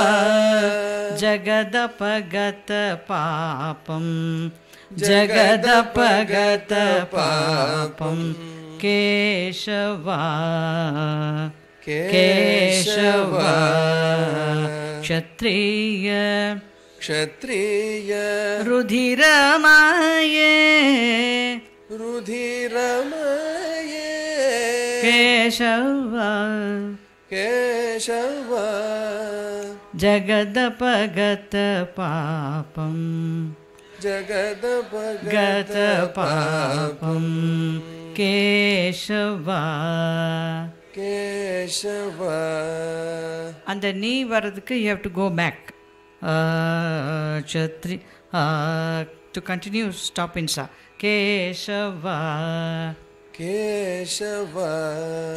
Jagadapagata papam Jagadapagata papam Keshava Keshava Kshatriya Kshatriya Rudhiramaye Rudhiramaye Keshava Keshava Jagadapagata papam Jagadapagata papam Keshava Keshava. அந்த நீ வர்றதுக்கு you have to go back. Kshatri to continue stop in sa. Keshava Keshava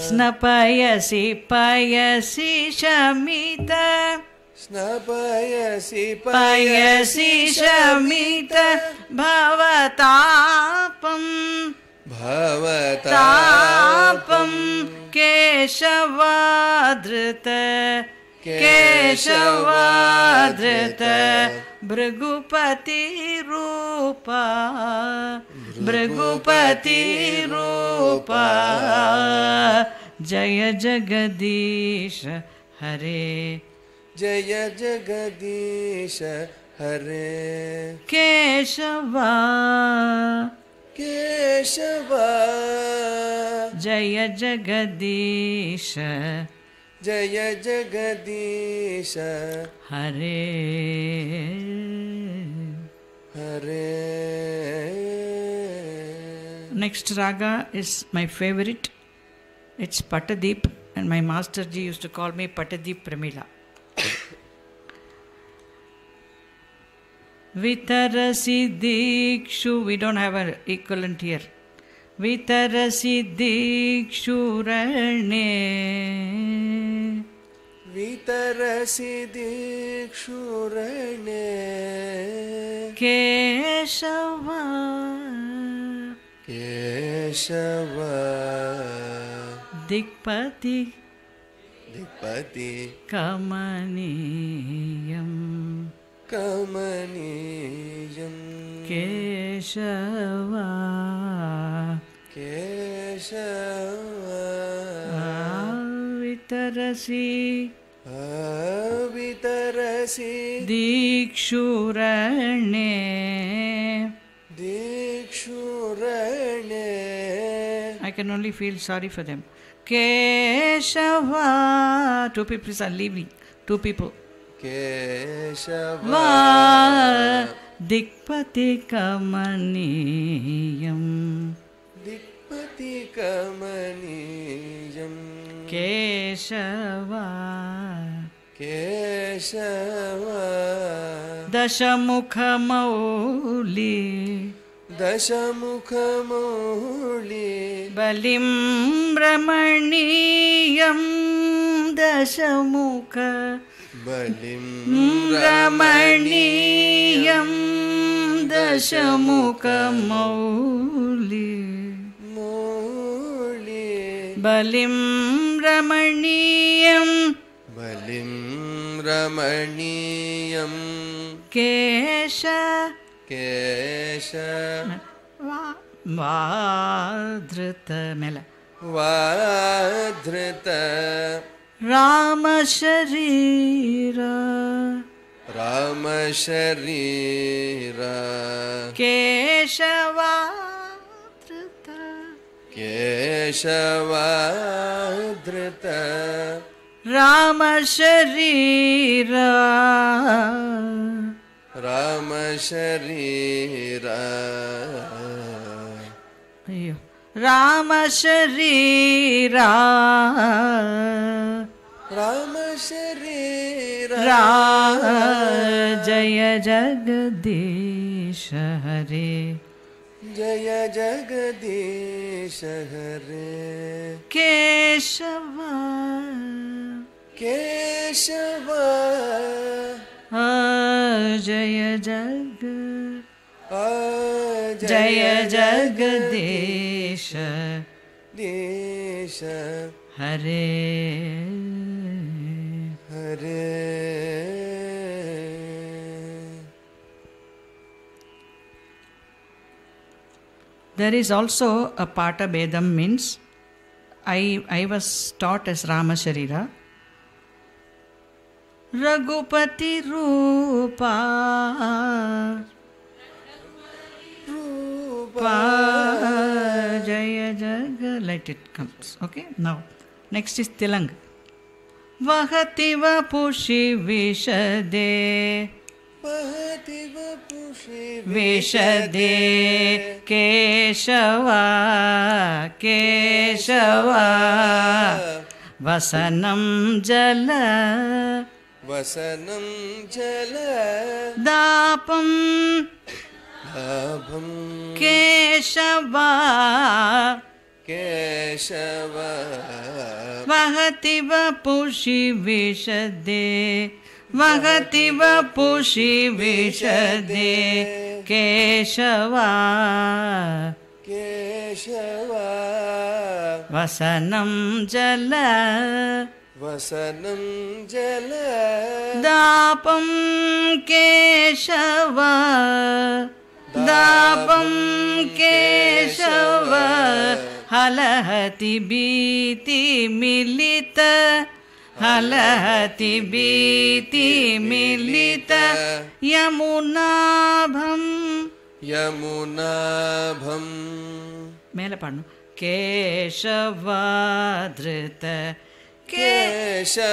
Snapayasi payasi shamita Snapayasi payasi shamita bhavatapam Bhavatapam Keshavadrita Keshavadrita Bhragupati Rupa Bhragupati Rupa Jaya Jagadisha Hare Jaya Jagadisha Hare Keshava Keshava Jaya Jagadisha Jaya Jagadisha Hare Hare. Next raga is my favorite. It's Patadeep, and my master ji used to call me Patadeep Pramila. Vitarasi Dikshu, we don't have an equivalent here. Vitarasi Dikshu Rane Vitarasi Dikshurane Keshava Keshava Dikpati Dikpati Kamaniyam Kamaniyam Keshava Keshava Vitarasi Vitarasi Dikshurane Dikshurane. I can only feel sorry for them. Keshava. Two people are leaving. Two people. Keshava Va Dikpati Kamaniyam Dikpati Kamaniyam Keshava Keshava Dashamukha Mauli Dashamukha Mauli Balim Ramaniyam Dashamukha Balim Ramaniyam Dashamukha Mauli Mauli Balim Ramaniyam Balim Ramaniyam Kesha Kesha Vadrita Mela Vadrita Rama Sharira Rama Sharira Keshavadrita Keshavadrita Rama Sharira Rama Sharira Ayyo. Rama Sharira Rama Sharira Jaya Jagadish Hare Jaya Jagadish Hare Keshava Keshava Jaya Jag Jaya Jaya Jagadish Desha Hare Hare There is also a Pata Bedam, means I was taught as Rama Sharira. Raghupati Rupa Jaya Jaga, let it comes. Okay, now next is Tilang. Vahati Vapushi Vishade Vahati Vapushi Vishade Keshava Keshava Vasanam Jala Vasanam Jala Dapam Abham Keshava Keshava Vahati Vapushi Vishade Vahati Vapushi Vishade Keshava Keshava Vasanam Jala Vasanam Jala Dapam Keshava Dapam Keshava Halahati Biti Milita Halahati Biti Milita Yamunabham Yamunabham மேலே பாடணும் கேசவாத்ருத கேசவாத்ருத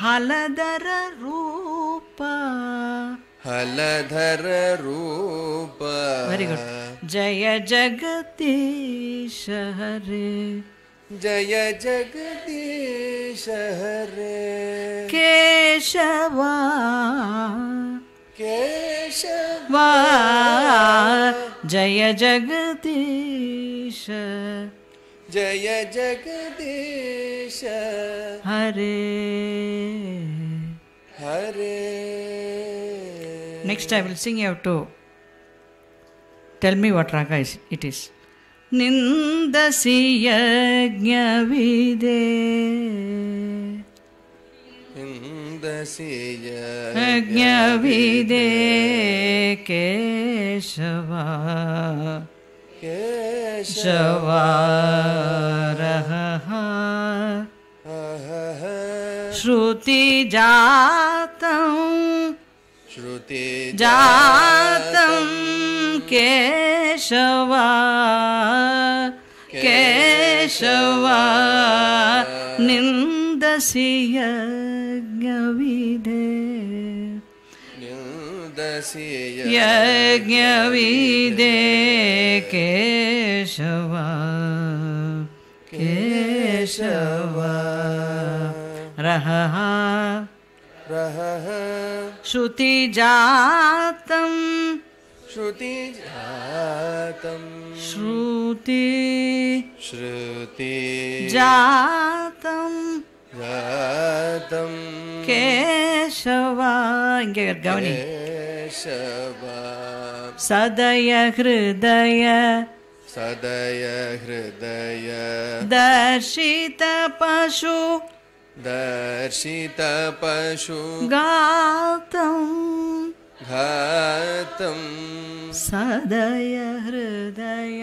ஹலதர ரூபா ஹலதர ரூப very good Jaya ஜகதீஷ Hare Jaya ஜகதீஷ Hare Keshava Keshava Jaya ஜகதீஷ Jaya ஜகதீஷ Hare Hare. Next I will sing, you have to tell me what raga it is. Nindasi yajnavide Indasi yajnavide Keshava Keshava Raha Shruti jatam Shruti jatam Keshava Keshava Nindasi yajnavide Nindasi yajnavide Keshava Keshava Raha Raha Shruti jatam Shruti jatam Shruti Shruti jatam jatam Keshava இங்கே கவனி Keshava சதய ஹிருதய Sadaya Hridaya தர்ஷித பசு Darshita Pashu காத்தம் Ghatam சதய ஹிருதய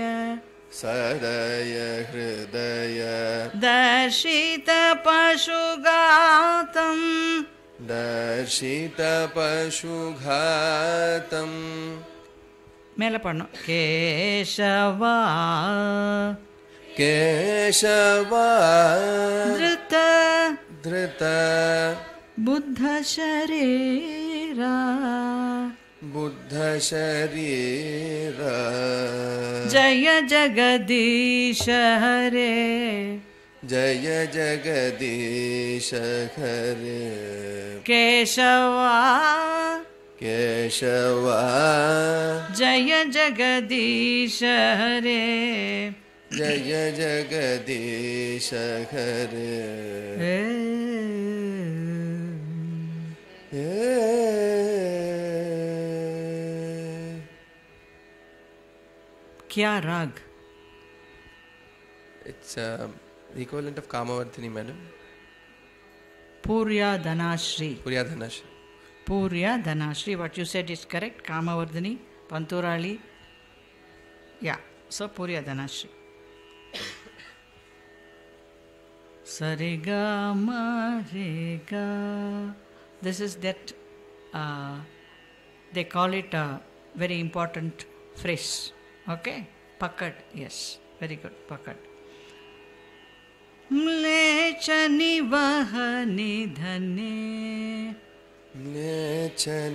Sadaya Hridaya தர்ஷித பசு காத்தம் Darshita Pashu Ghatam மேலே பண்ணும் கேசவா Keshava திருத்த Dhrita புத்த சரீரா Buddha Sharira ஜய ஜகதீஷ Hare Jaya Jagadisha Hare Keshava Keshava ஜய ஜகதீஷ ஹரே Jaya Jagadisha Hare क्या राग It's the equivalent of Kamavardhini, madam. Purya Dhanashri. Purya Purya Dhanashri. What you said is correct. Kamavardhani, Panturali, Yeah, so Puriya Dhanashri. Sariga Mariga. This is that, they call it a very important phrase. Okay? Pakad, yes. Very good, Pakad. Mlecha nivaha nidhane. Mlecha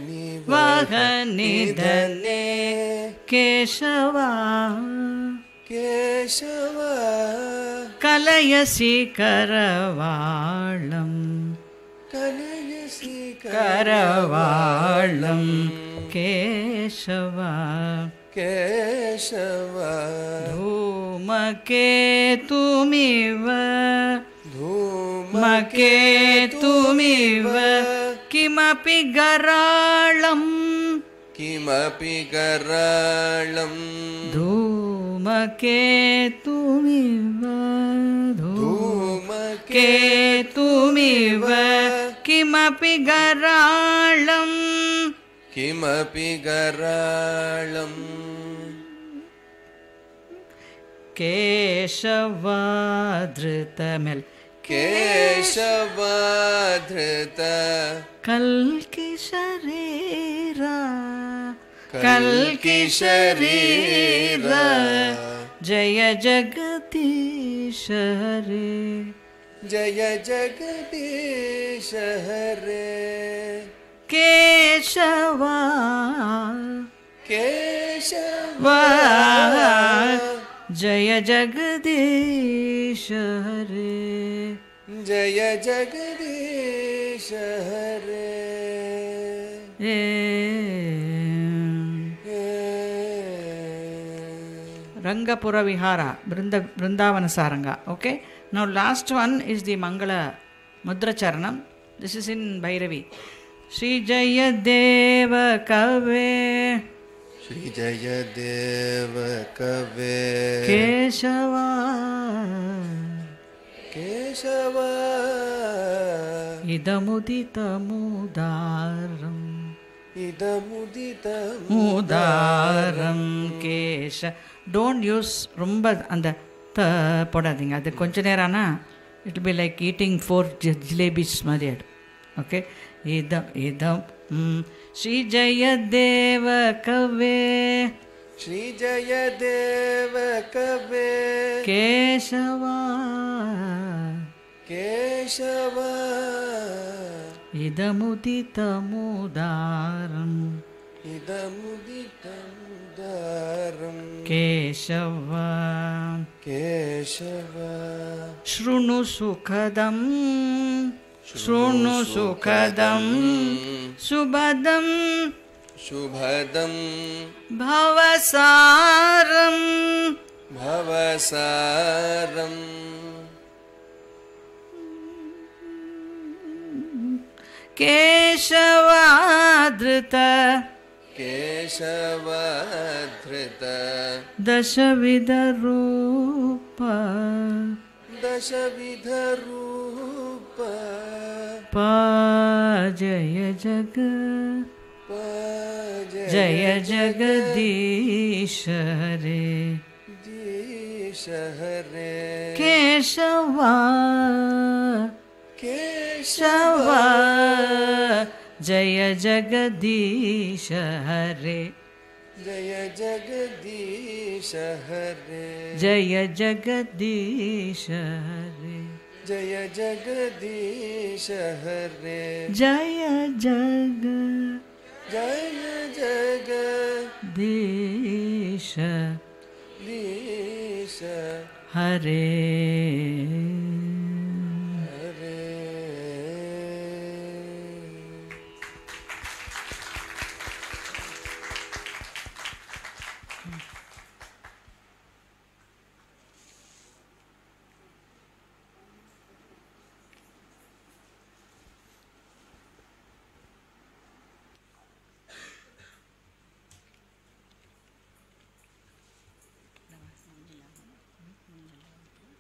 Vaha nidhane. Keshava. Keshava Kalayasi karavalam. Kalayasi Karavalam. Keshava. Keshava Dhumaketumiva. Dhumaketumiva Kimapi garalam. Kimapi garalam Dhumaketumiva. Dhumaketumiva Kimapi garalam. Kimapi garalam Keshavadhritamel. Keshavadhrita Kalki sharira. Kalki sharira Jaya Jagadish Hare. Jaya Jagadish Hare Keshava. Keshava Jaya Jagadish Hare. Jaya Jagadish Hare Rangapura Vihara, Vrindavana Saranga. Okay. Now last one is the Mangala Mudra Charanam. This is in Bhairavi. Sri Jayadeva Kave. Shri Jayadeva Kave Keshava. Keshava Idamudita Mudaram. Idamudita Mudaram Kesha. Don't use rumba and the ta podadinga. The konchanerana, it will be like eating 4 jalebis married. Okay. Idam. Shri Jayadeva Kave. Shri Jayadeva Kave Keshava. Keshava Idamudita Mudaram. Idamudita Mudaram Keshava. Keshava Shrunu Sukhadam. Shrunu Sukhadam. Subhadam. Shubhadam Bhavasaram. Bhavasaram Keshavadhrita. Keshavadhrita Dashavidha Rupa. Dashavidha Rupa Pa Jaya Jagat. Jaya Jagadish Hare. Hare Keshava. Keshava Jaya Jagadish Hare. Jaya Jagadish Hare Jaya Jagadish Hare. Jaya Jagadish Hare Jaya Jagadish Jaya Jagadish Hare.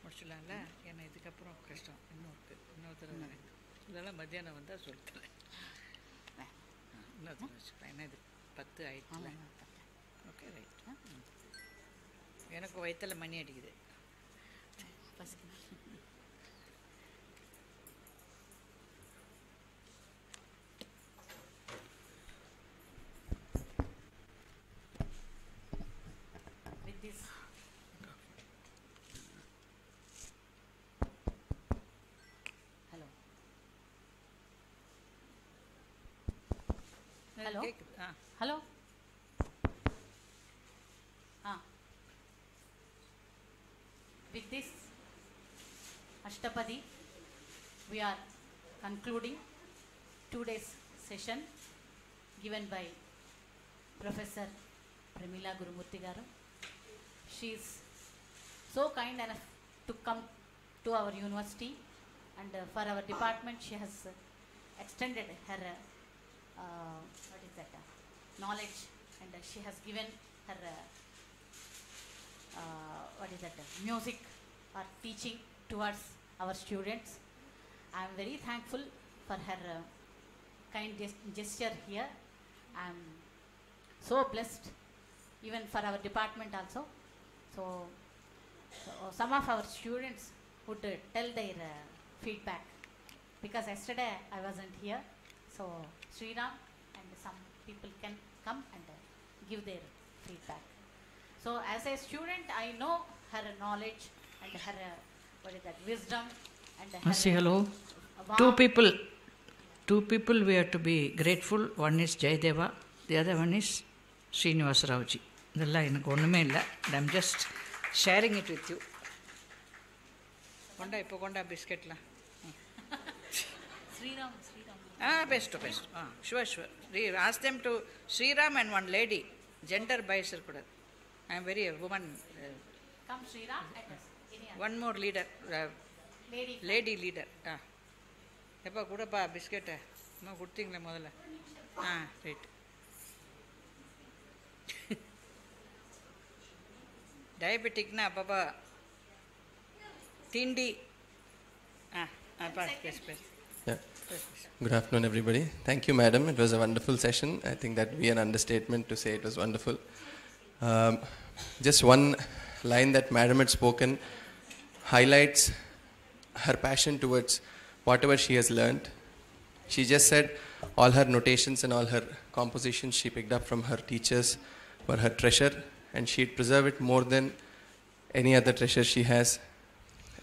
முடிச்சலாம்ல, ஏன்னா இதுக்கப்புறம் கஷ்டம் இன்னும் இருக்குது. இன்னொருத்தர் இதெல்லாம் மத்தியானம் வந்தால் சொல்லிட்டேன். இன்னொருத்தர் வச்சுக்கலாம், ஏன்னா இது 10 ஆயிடுச்சு. Okay right. எனக்கு வயிற்றில் மணி அடிக்குது. Hello. Hello. Hello. With this Ashtapadi, we are concluding 2 days session given by Professor Premila Gurumurthy garu. She is so kind enough to come to our university, and for our department she has extended her knowledge, and she has given her music or teaching towards our students. I am very thankful for her kind gesture here. I am so blessed, even for our department also. So some of our students would tell their feedback, because yesterday I wasn't here. So Sriram and some people can come and give their feedback. So as a student, I know her knowledge and her wisdom and her Say hello. Two people we have to be grateful. One is Jayadeva, the other one is Srinivasa Rauji. I'm just sharing it with you. Konda biscuit la. Sriram. Best. Sure. Ask them to Sriram and one lady. Gender bias. I am very a woman. Come Sriram and One more leader. Lady leader. Epa kudappa biscuit. No good thing la modala. Right. Diabetic na papa. Tindi. Yes. Yeah. Good afternoon, everybody. Thank you, madam. It was a wonderful session. I think that would be an understatement to say it was wonderful. Just one line that madam had spoken highlights her passion towards whatever she has learned. She just said all her notations and all her compositions she picked up from her teachers were her treasure, and she'd preserve it more than any other treasure she has.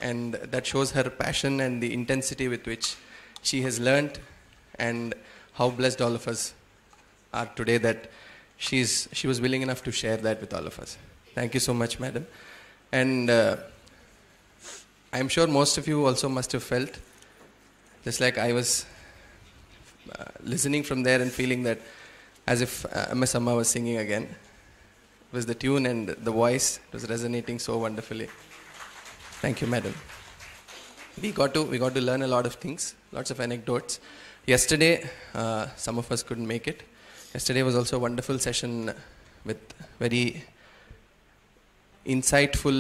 And that shows her passion and the intensity with which she has learned, and how blessed all of us are today that she was willing enough to share that with all of us. Thank you so much, madam. And I'm sure most of you also must have felt, just like I was listening from there and feeling that as if MS Amma was singing again. It was the tune and the voice, it was resonating so wonderfully. Thank you, madam. We got to learn a lot of things, lots of anecdotes. Yesterday, some of us couldn't make it. Yesterday was also a wonderful session with very insightful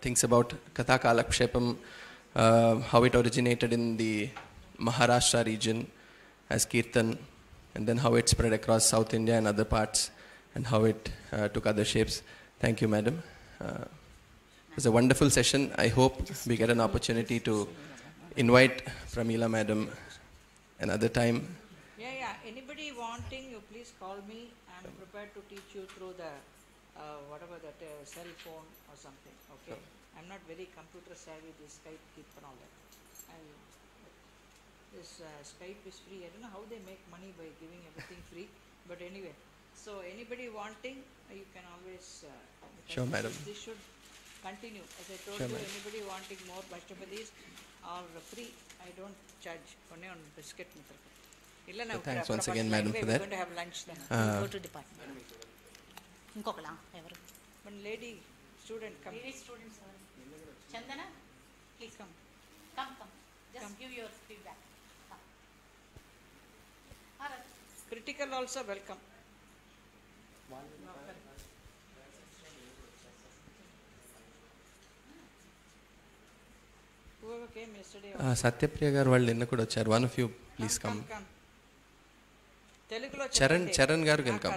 things about Harikatha kalakshepa, how it originated in the Maharashtra region as Kirtan, and then how it spread across South India and other parts, and how it took other shapes. Thank you, madam. It was a wonderful session. I hope we get an opportunity to invite Pramila madam another time. Yeah. Anybody wanting, you please call me. I am prepared to teach you through the cell phone or something. Okay. Sure. I'm not very computer savvy. This Skype keep and all that. This Skype is free. I don't know how they make money by giving everything free. But anyway, so anybody wanting, you can always. Sure, madam. This should continue. As I told Sure, you, madam. anybody wanting more Ashtapadis are free. I don't charge. Only on biscuit. Thanks once again, madam, for that. We're going to have lunch then. Go to department. One lady student come. Lady students. Chandana, please come. Come. Just give your feedback. Come. All right. Critical also welcome. Whoever came yesterday. Satyapriya garu vallu enna kuda vacharu. One of you please come. Telugulo Charan garu can come.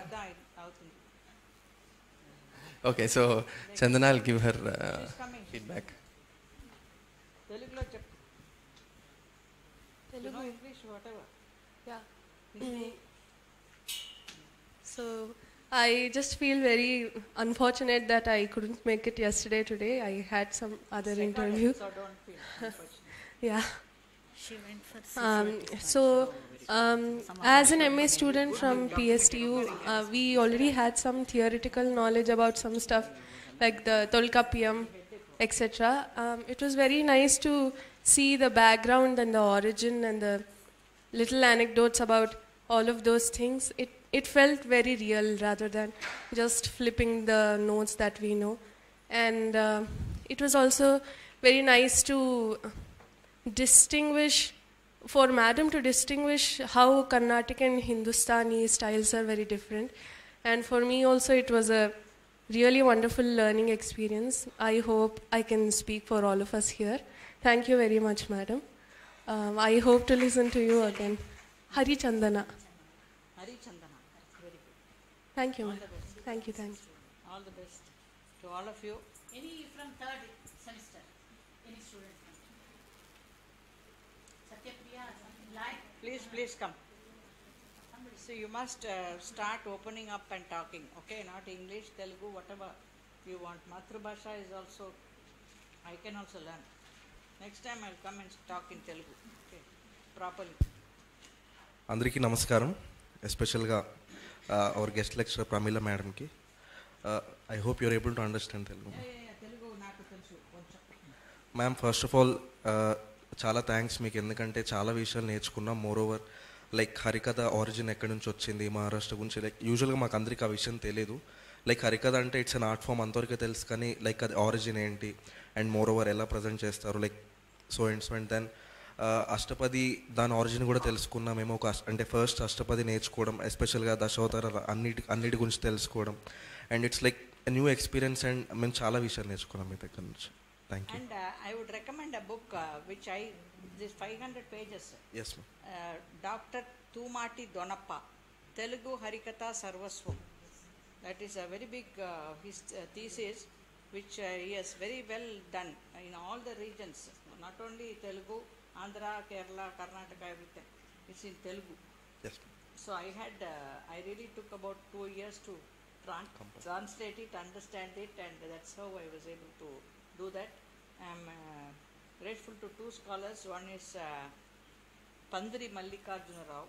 Okay, so Chandana, I'll give her feedback. Telugulo cheppu. You know English, whatever. Yeah. So I just feel very unfortunate that I couldn't make it yesterday. Today I had some other interview. So don't feel unfortunate. Yeah. She went for So, as an MA student from PSTU, we already had some theoretical knowledge about some stuff like the Tolkappiyam, etc. It was very nice to see the background and the origin and the little anecdotes about all of those things. It felt very real rather than just flipping the notes that we know. And it was also very nice to distinguish, for madam to distinguish how Carnatic and Hindustani styles are very different. And for me also it was a really wonderful learning experience. I hope I can speak for all of us here. Thank you very much, madam. I hope to listen to you again. Hari Chandana. Hari Chandana. Very good. Thank you, All madam. the best. Thank you, thank you. All the best to all of you. Any from third semester? Any student? Satyapriya, something like? Please come. So you must start opening up and talking, okay? Not English, Telugu, whatever you want. Matrabhasha is also, I can also learn. Next time I'll come and talk in Telugu, okay? Properly. అందరికీ నమస్కారం, ఎస్పెషల్గా our guest lecturer Pramila మేడంకి. I hope you're able to understand Telugu. Telugu నాకు తెలుసు కొంచెం. Ma'am, first of all చాలా thanks మీకు, ఎందుకంటే చాలా విషయాలు నేర్చుకున్నాం. Moreover like Harikatha origin ఎక్కడి నుంచి వచ్చింది, మహారాష్ట్ర గురించి, లైక్ యూజువల్గా మాకు అందరికీ ఆ విషయం తెలియదు. లైక్ హరికథ అంటే ఇట్స్ అన్ ఆర్ట్ ఫామ్ అంతవరకే తెలుసు, కానీ లైక్ అది ఆరిజిన్ ఏంటి అండ్ మోర్ ఓవర్ ఎలా ప్రజెంట్ చేస్తారు, లైక్ సో అండ్ దెన్ అష్టపది దాని ఆరిజిన్ కూడా తెలుసుకున్నాం మేము. అంటే ఫస్ట్ అష్టపది నేర్చుకోవడం, ఎస్పెషల్గా దశావతార అన్నిటి గురించి తెలుసుకోవడం, and it's like new experience and మేము చాలా విషయాలు నేర్చుకున్నాం మీ దగ్గర నుంచి. Thank you. And I would recommend a book which this 500 pages. Yes, ma'am. Dr. Tumati Donappa, Telugu Harikatha Sarvasvam. That is a very big his thesis which he has very well done in all the regions, not only Telugu, Andhra, Kerala, Karnataka, everything. It's in Telugu. Yes, ma'am. So I really took about 2 years to translate it, understand it, and that's how I was able to do that. I'm grateful to two scholars. One is Pandri Mallikarjuna Rao,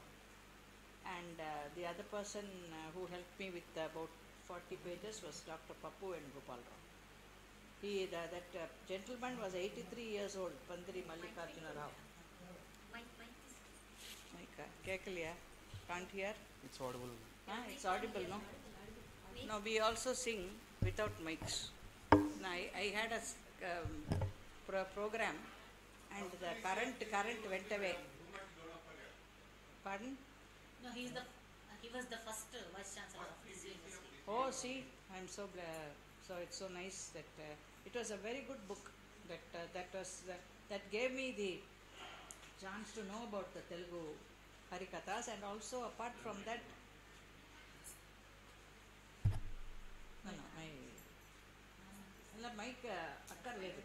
and the other person who helped me with about 40 pages was Dr. Pappu and Gopal Rao. That gentleman was 83 years old, Pandri Mallikarjuna Rao. Kekaliya, can't hear? It's audible. It's audible, no? No, we also sing without mics. I had a program and the current went away. Pardon? No, he was the first vice chancellor of this university. Oh, see, I'm so so it's so nice that it was a very good book that gave me the chance to know about the Telugu Harikathas, and also apart from that, mic akkarvedu.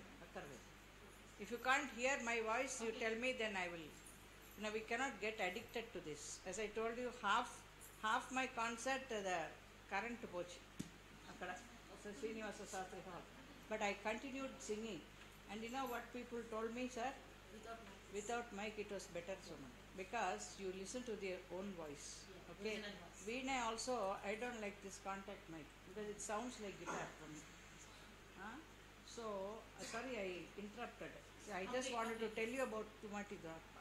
If you can't hear my voice, you tell me, then I will. We cannot get addicted to this. As I told you, half my concert, the current pochi akkada Srinivasa Sastri Hall, but I continued singing. And you know what people told me, sir? Without mic it was better so much, because you listen to their own voice. Okay, Veena also, I don't like this contact mic because it sounds like guitar from me. So sorry I interrupted. I just wanted to tell you about Tumati Donappa,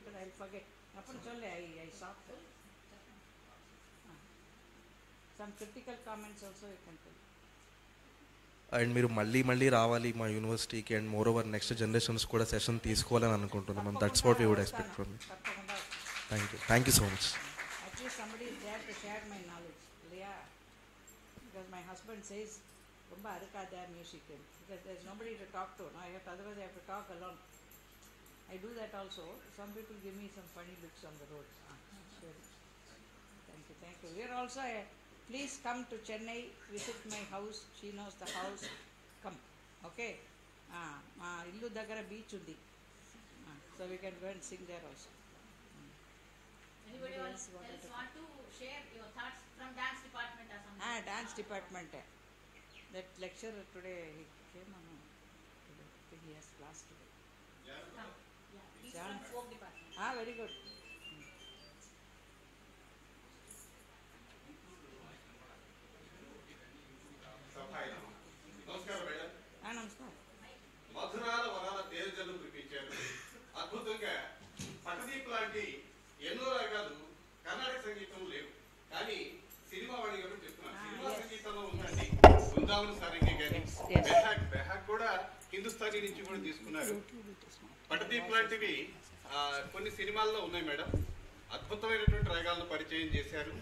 but I'll forget. I saw some critical comments also you can tell. And మీరు మళ్ళీ రావాలి మా యూనివర్సిటీకి, and moreover next generations కూడా session తీసుకోవాలని అనుకుంటున్నాం. That's what we would expect from you. Thank you so much. At least somebody is there to share my knowledge. Yeah, because my husband says Rumba Harikatha music, because there's nobody to talk to. No, otherwise I have to talk alone. I do that also. Some people give me some funny bits on the road. Thank you. We are also please come to Chennai, visit my house. She knows the house. Come, okay? మా ఇల్లు దగ్గర beach ఉంది. So we can go and sing there also. Anybody else want to share your thoughts from dance department or something? Dance department. That lecturer today, he came on. I think he has class today. He's from folk department. Very good. నమస్కారం madam. నమస్కారం. మధురాల వరాల తేజలు కురిపించారు. అద్భుతంగా పటదీప్ లాంటి ఎన్నో రాగాలు కర్ణాటక సంగీతంలో లేవు, కానీ సినిమా వాడి గారు చెప్తున్నారు సినిమా సంగీతంలో ఉందండి. బృందావన సారంగి కానీ బెహాక్ కూడా హిందుస్థానీ నుంచి కూడా తీసుకున్నారు. పటదీప్ లాంటివి కొన్ని సినిమాల్లో ఉన్నాయి మేడం. అద్భుతమైనటువంటి రాగాలను పరిచయం చేశారు.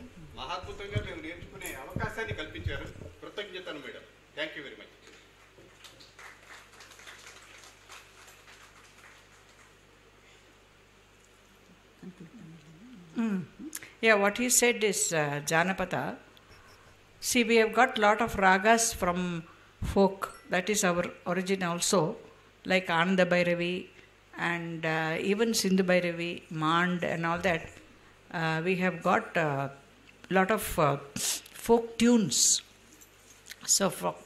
మహాద్భుతంగా మేము నేర్చుకునే అవకాశాన్ని కల్పించారు. కృతజ్ఞతలు madam. Thank you very much. Yeah, what he said is Janapada. See, we have got lot of ragas from folk. That is our origin also, like Ananda Bhairavi and even Sindhu Bhairavi, Mand and all that. We have got lot of folk tunes. So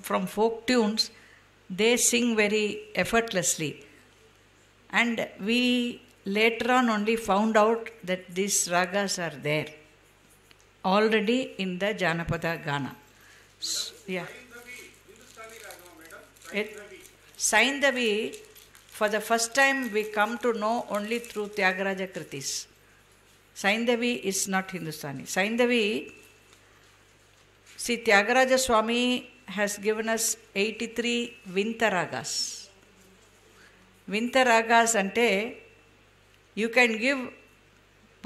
from folk tunes, they sing very effortlessly. And we later on only found out that these ragas are there already in the Janapada Gana. Yeah. Saindavi, for the first time we come to know only through Tyagaraja Kritis. Saindavi is not Hindustani. Saindavi, see, Tyagaraja Swami has given us 83 Vinta Ragas. Vinta Ragas ante, you can give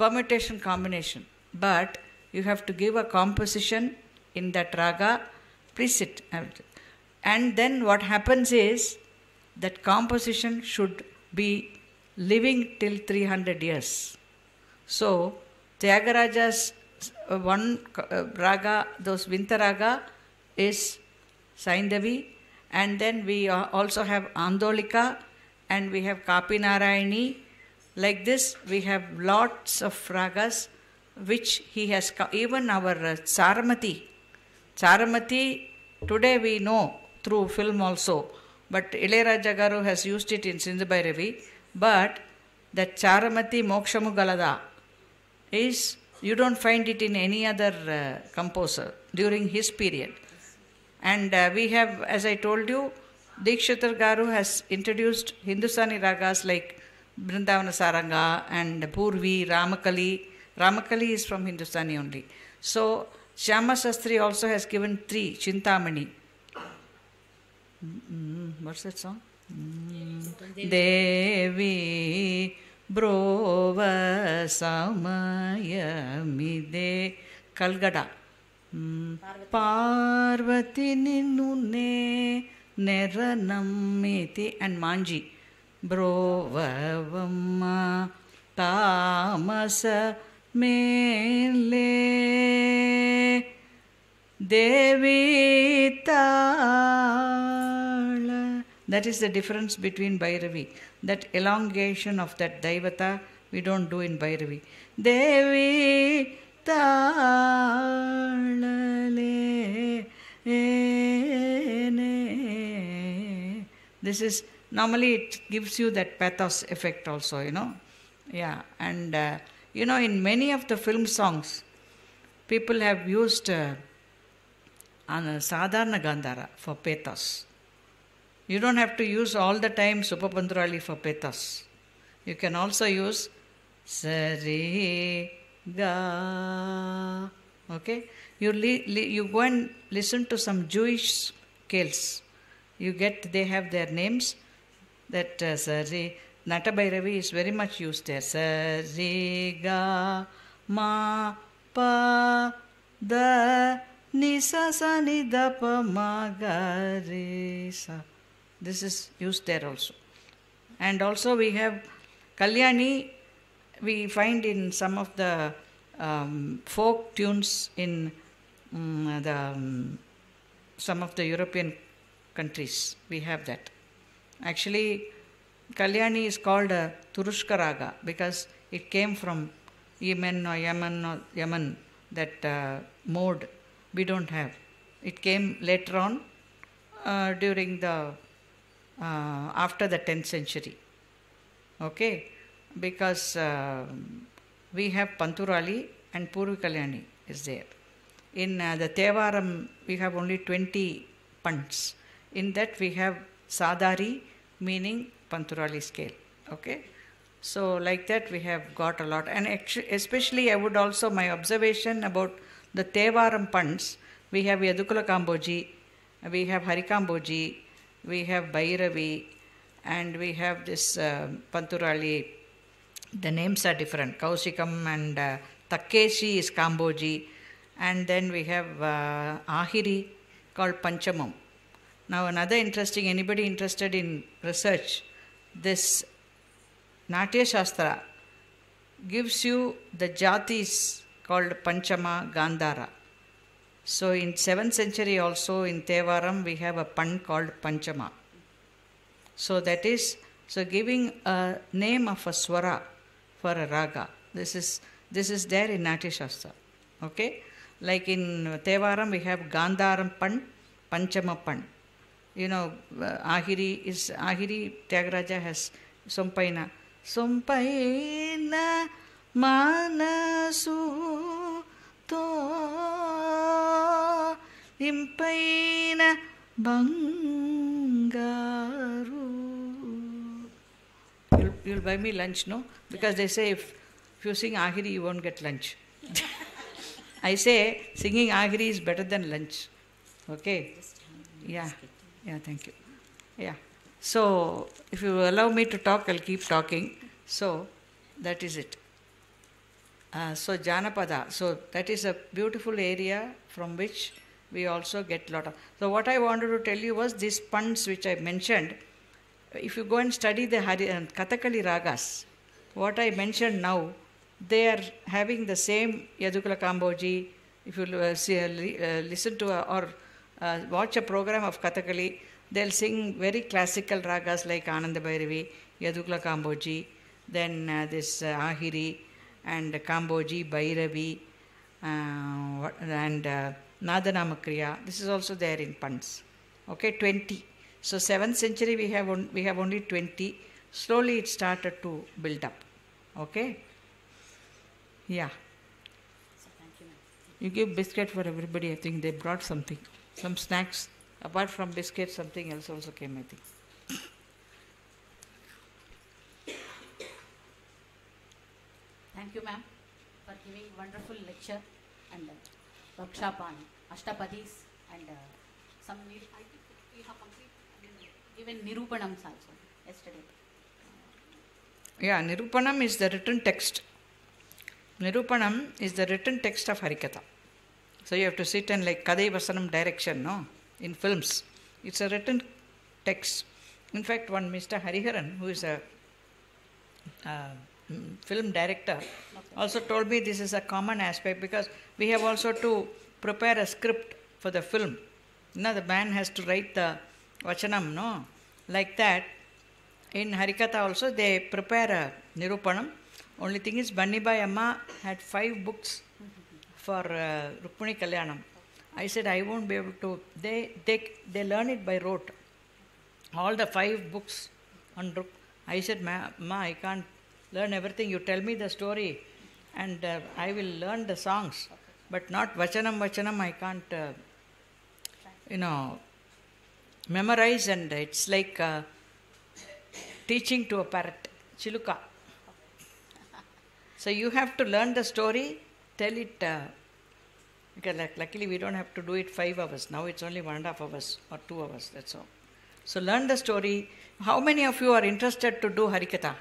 permutation combination, but you have to give a composition in that raga. Please sit. And then what happens is that composition should be living till 300 years. So Tyagaraja's one raga, those Vinta raga, is Saindavi, and then we also have Andolika, and we have Kapinarayani. Like this, we have lots of ragas which he has, even our Charamati. Charamati, today we know through film also, but Ilayaraja Garu has used it in Sindhu Bhairavi, but that Charamati Mokshamu Galada is, you don't find it in any other composer during his period. And we have, as I told you, Dikshitar Garu has introduced Hindustani ragas like Brindavana Saranga and Purvi, Ramakali. Ramakali is from Hindustani only. So Shyama Sastri also has given 3, Chintamani. What's that song? Devi Brova Samayamide Kalgada. Parvati Ninune Neranamiti and Manji. Brovavamma Tamasa Mele Devi Tala. That is the difference between Bhairavi. That elongation of that Daivata we don't do in Bhairavi. Devi Talale. This is, normally it gives you that pathos effect also, you know. Yeah, and you know, in many of the film songs, people have used Sadharana Gandhara for pathos. You don't have to use all the time Supapanturali for pathos. You can also use Sari Ga. Okay? You go and listen to some Jewish scales. You get, they have their names. That Sari, Nata Bhairavi is very much used there. Sari Ga Ma Pa Da Ni Sa Sa Ni Da Pa Ma Ga Re Sa. This is used there also. And also we have Kalyani, we find in some of the folk tunes in some of the European countries. We have that. Actually, Kalyani is called a Turushka Raga because it came from Yemen or Yemen, that mode we don't have. It came later on during the after the 10th century. Okay, because we have Panturali and Purvi Kalyani is there. In the Tevaram, we have only 20 punts. In that we have Sadari, meaning Panturali scale. Okay, so like that we have got a lot. And especially I would also, my observation about the Tevaram punts, we have Yadukula Kamboji, we have Harikamboji, we have Bhairavi, and we have this Panturali. The names are different. Kaushikam and Takkeshi is Kamboji. And then we have Ahiri called Panchamam. Now another interesting, anybody interested in research, this Natya Shastra gives you the jatis called Panchama Gandhara. So in 7th century also in Tevaram we have a pan called Panchama. So that is, so giving a name of a swara for a raga. This is there in Natya Shastra. Okay? Like in Tevaram we have Gandharam pan, Panchama pan. You know, Ahiri Tyagaraja has Sompaina. Sompaina manasu to impaina bangaru. You'll buy me lunch, no? Because they say if you sing Ahiri, you won't get lunch. I say singing Ahiri is better than lunch. Okay? Yeah. Yeah, thank you. Yeah. So, if you allow me to talk, I'll keep talking. So, that is it. So, Janapada. So, that is a beautiful area from which we also get a lot of. So, what I wanted to tell you was these punts which I mentioned. If you go and study the Kathakali ragas, what I mentioned now, they are having the same Yadukala Kamboji. If you listen to or watch a program of Kathakali, they'll sing very classical ragas like Ananda Bhairavi, Yadukala Kamboji, then this Ahiri and Kamboji, Bhairavi, and Nadanamakriya. This is also there in punts. Okay, 20. So 7th century we have only 20. Slowly it started to build up. Okay? Yeah. You give biscuit for everybody. I think they brought something. Some snacks. Apart from biscuits, something else also came, I think. Thank you, ma'am, for giving wonderful lecture and workshop on Astapadis and some. I think we have complete even Nirupanams also yesterday. Yeah, Nirupanam is the written text. Nirupanam is the written text of Harikatha. So you have to sit and like Kadai Vasanam direction, no? In films. It's a written text. In fact, one Mr. Hariharan, who is a film director, also told me this is a common aspect because we have also to prepare a script for the film. You know, the man has to write the Vachanam, no? Like that. In Harikatha also they prepare a Nirupanam. Only thing is Bannibai Amma had 5 books for Rukmini Kalyanam. I said I won't be able to. They learn it by rote. All the 5 books on Ruk. I said, Ma, I can't learn everything. You tell me the story and I will learn the songs. But not Vachanam, I can't, memorize, and it's like teaching to a parrot, Chiluka. So you have to learn the story, tell it, because luckily we don't have to do it 5 hours. Now it's only 1.5 hours or 2 hours, that's all. So learn the story. How many of you are interested to do Harikatha?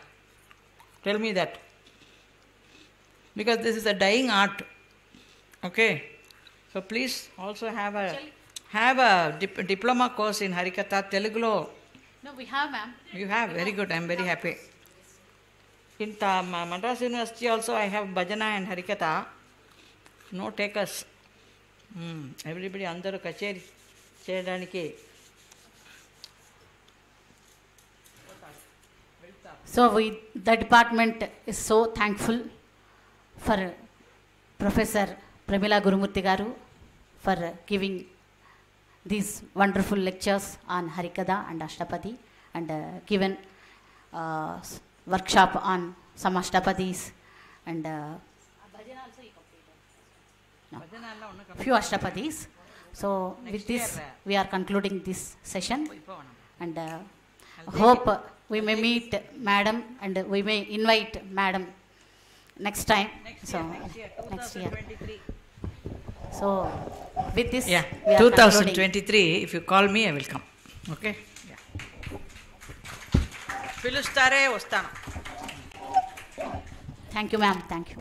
Tell me that. Because this is a dying art. Okay. So please also have a diploma course in Harikatha, Telugulo. No, we have, ma'am. You have, very good. I am very happy. In Madras University also I have Bhajana and Harikatha. No takers. Everybody అందరూ కచేరీ చేయడానికి. So the department is so thankful for Professor Premila Gurumurthy Garu for giving these wonderful lectures on Harikatha and Ashtapadi, and given workshop on some Ashtapadis and few Ashtapadis. So with this we are concluding this session, and hope we may meet madam and we may invite madam next time. Next year. So with this, yeah, we are 2023, if you call me, I will come. Okay? Yeah. పిలుస్తారే వస్తాను. Thank you, ma'am. Thank you.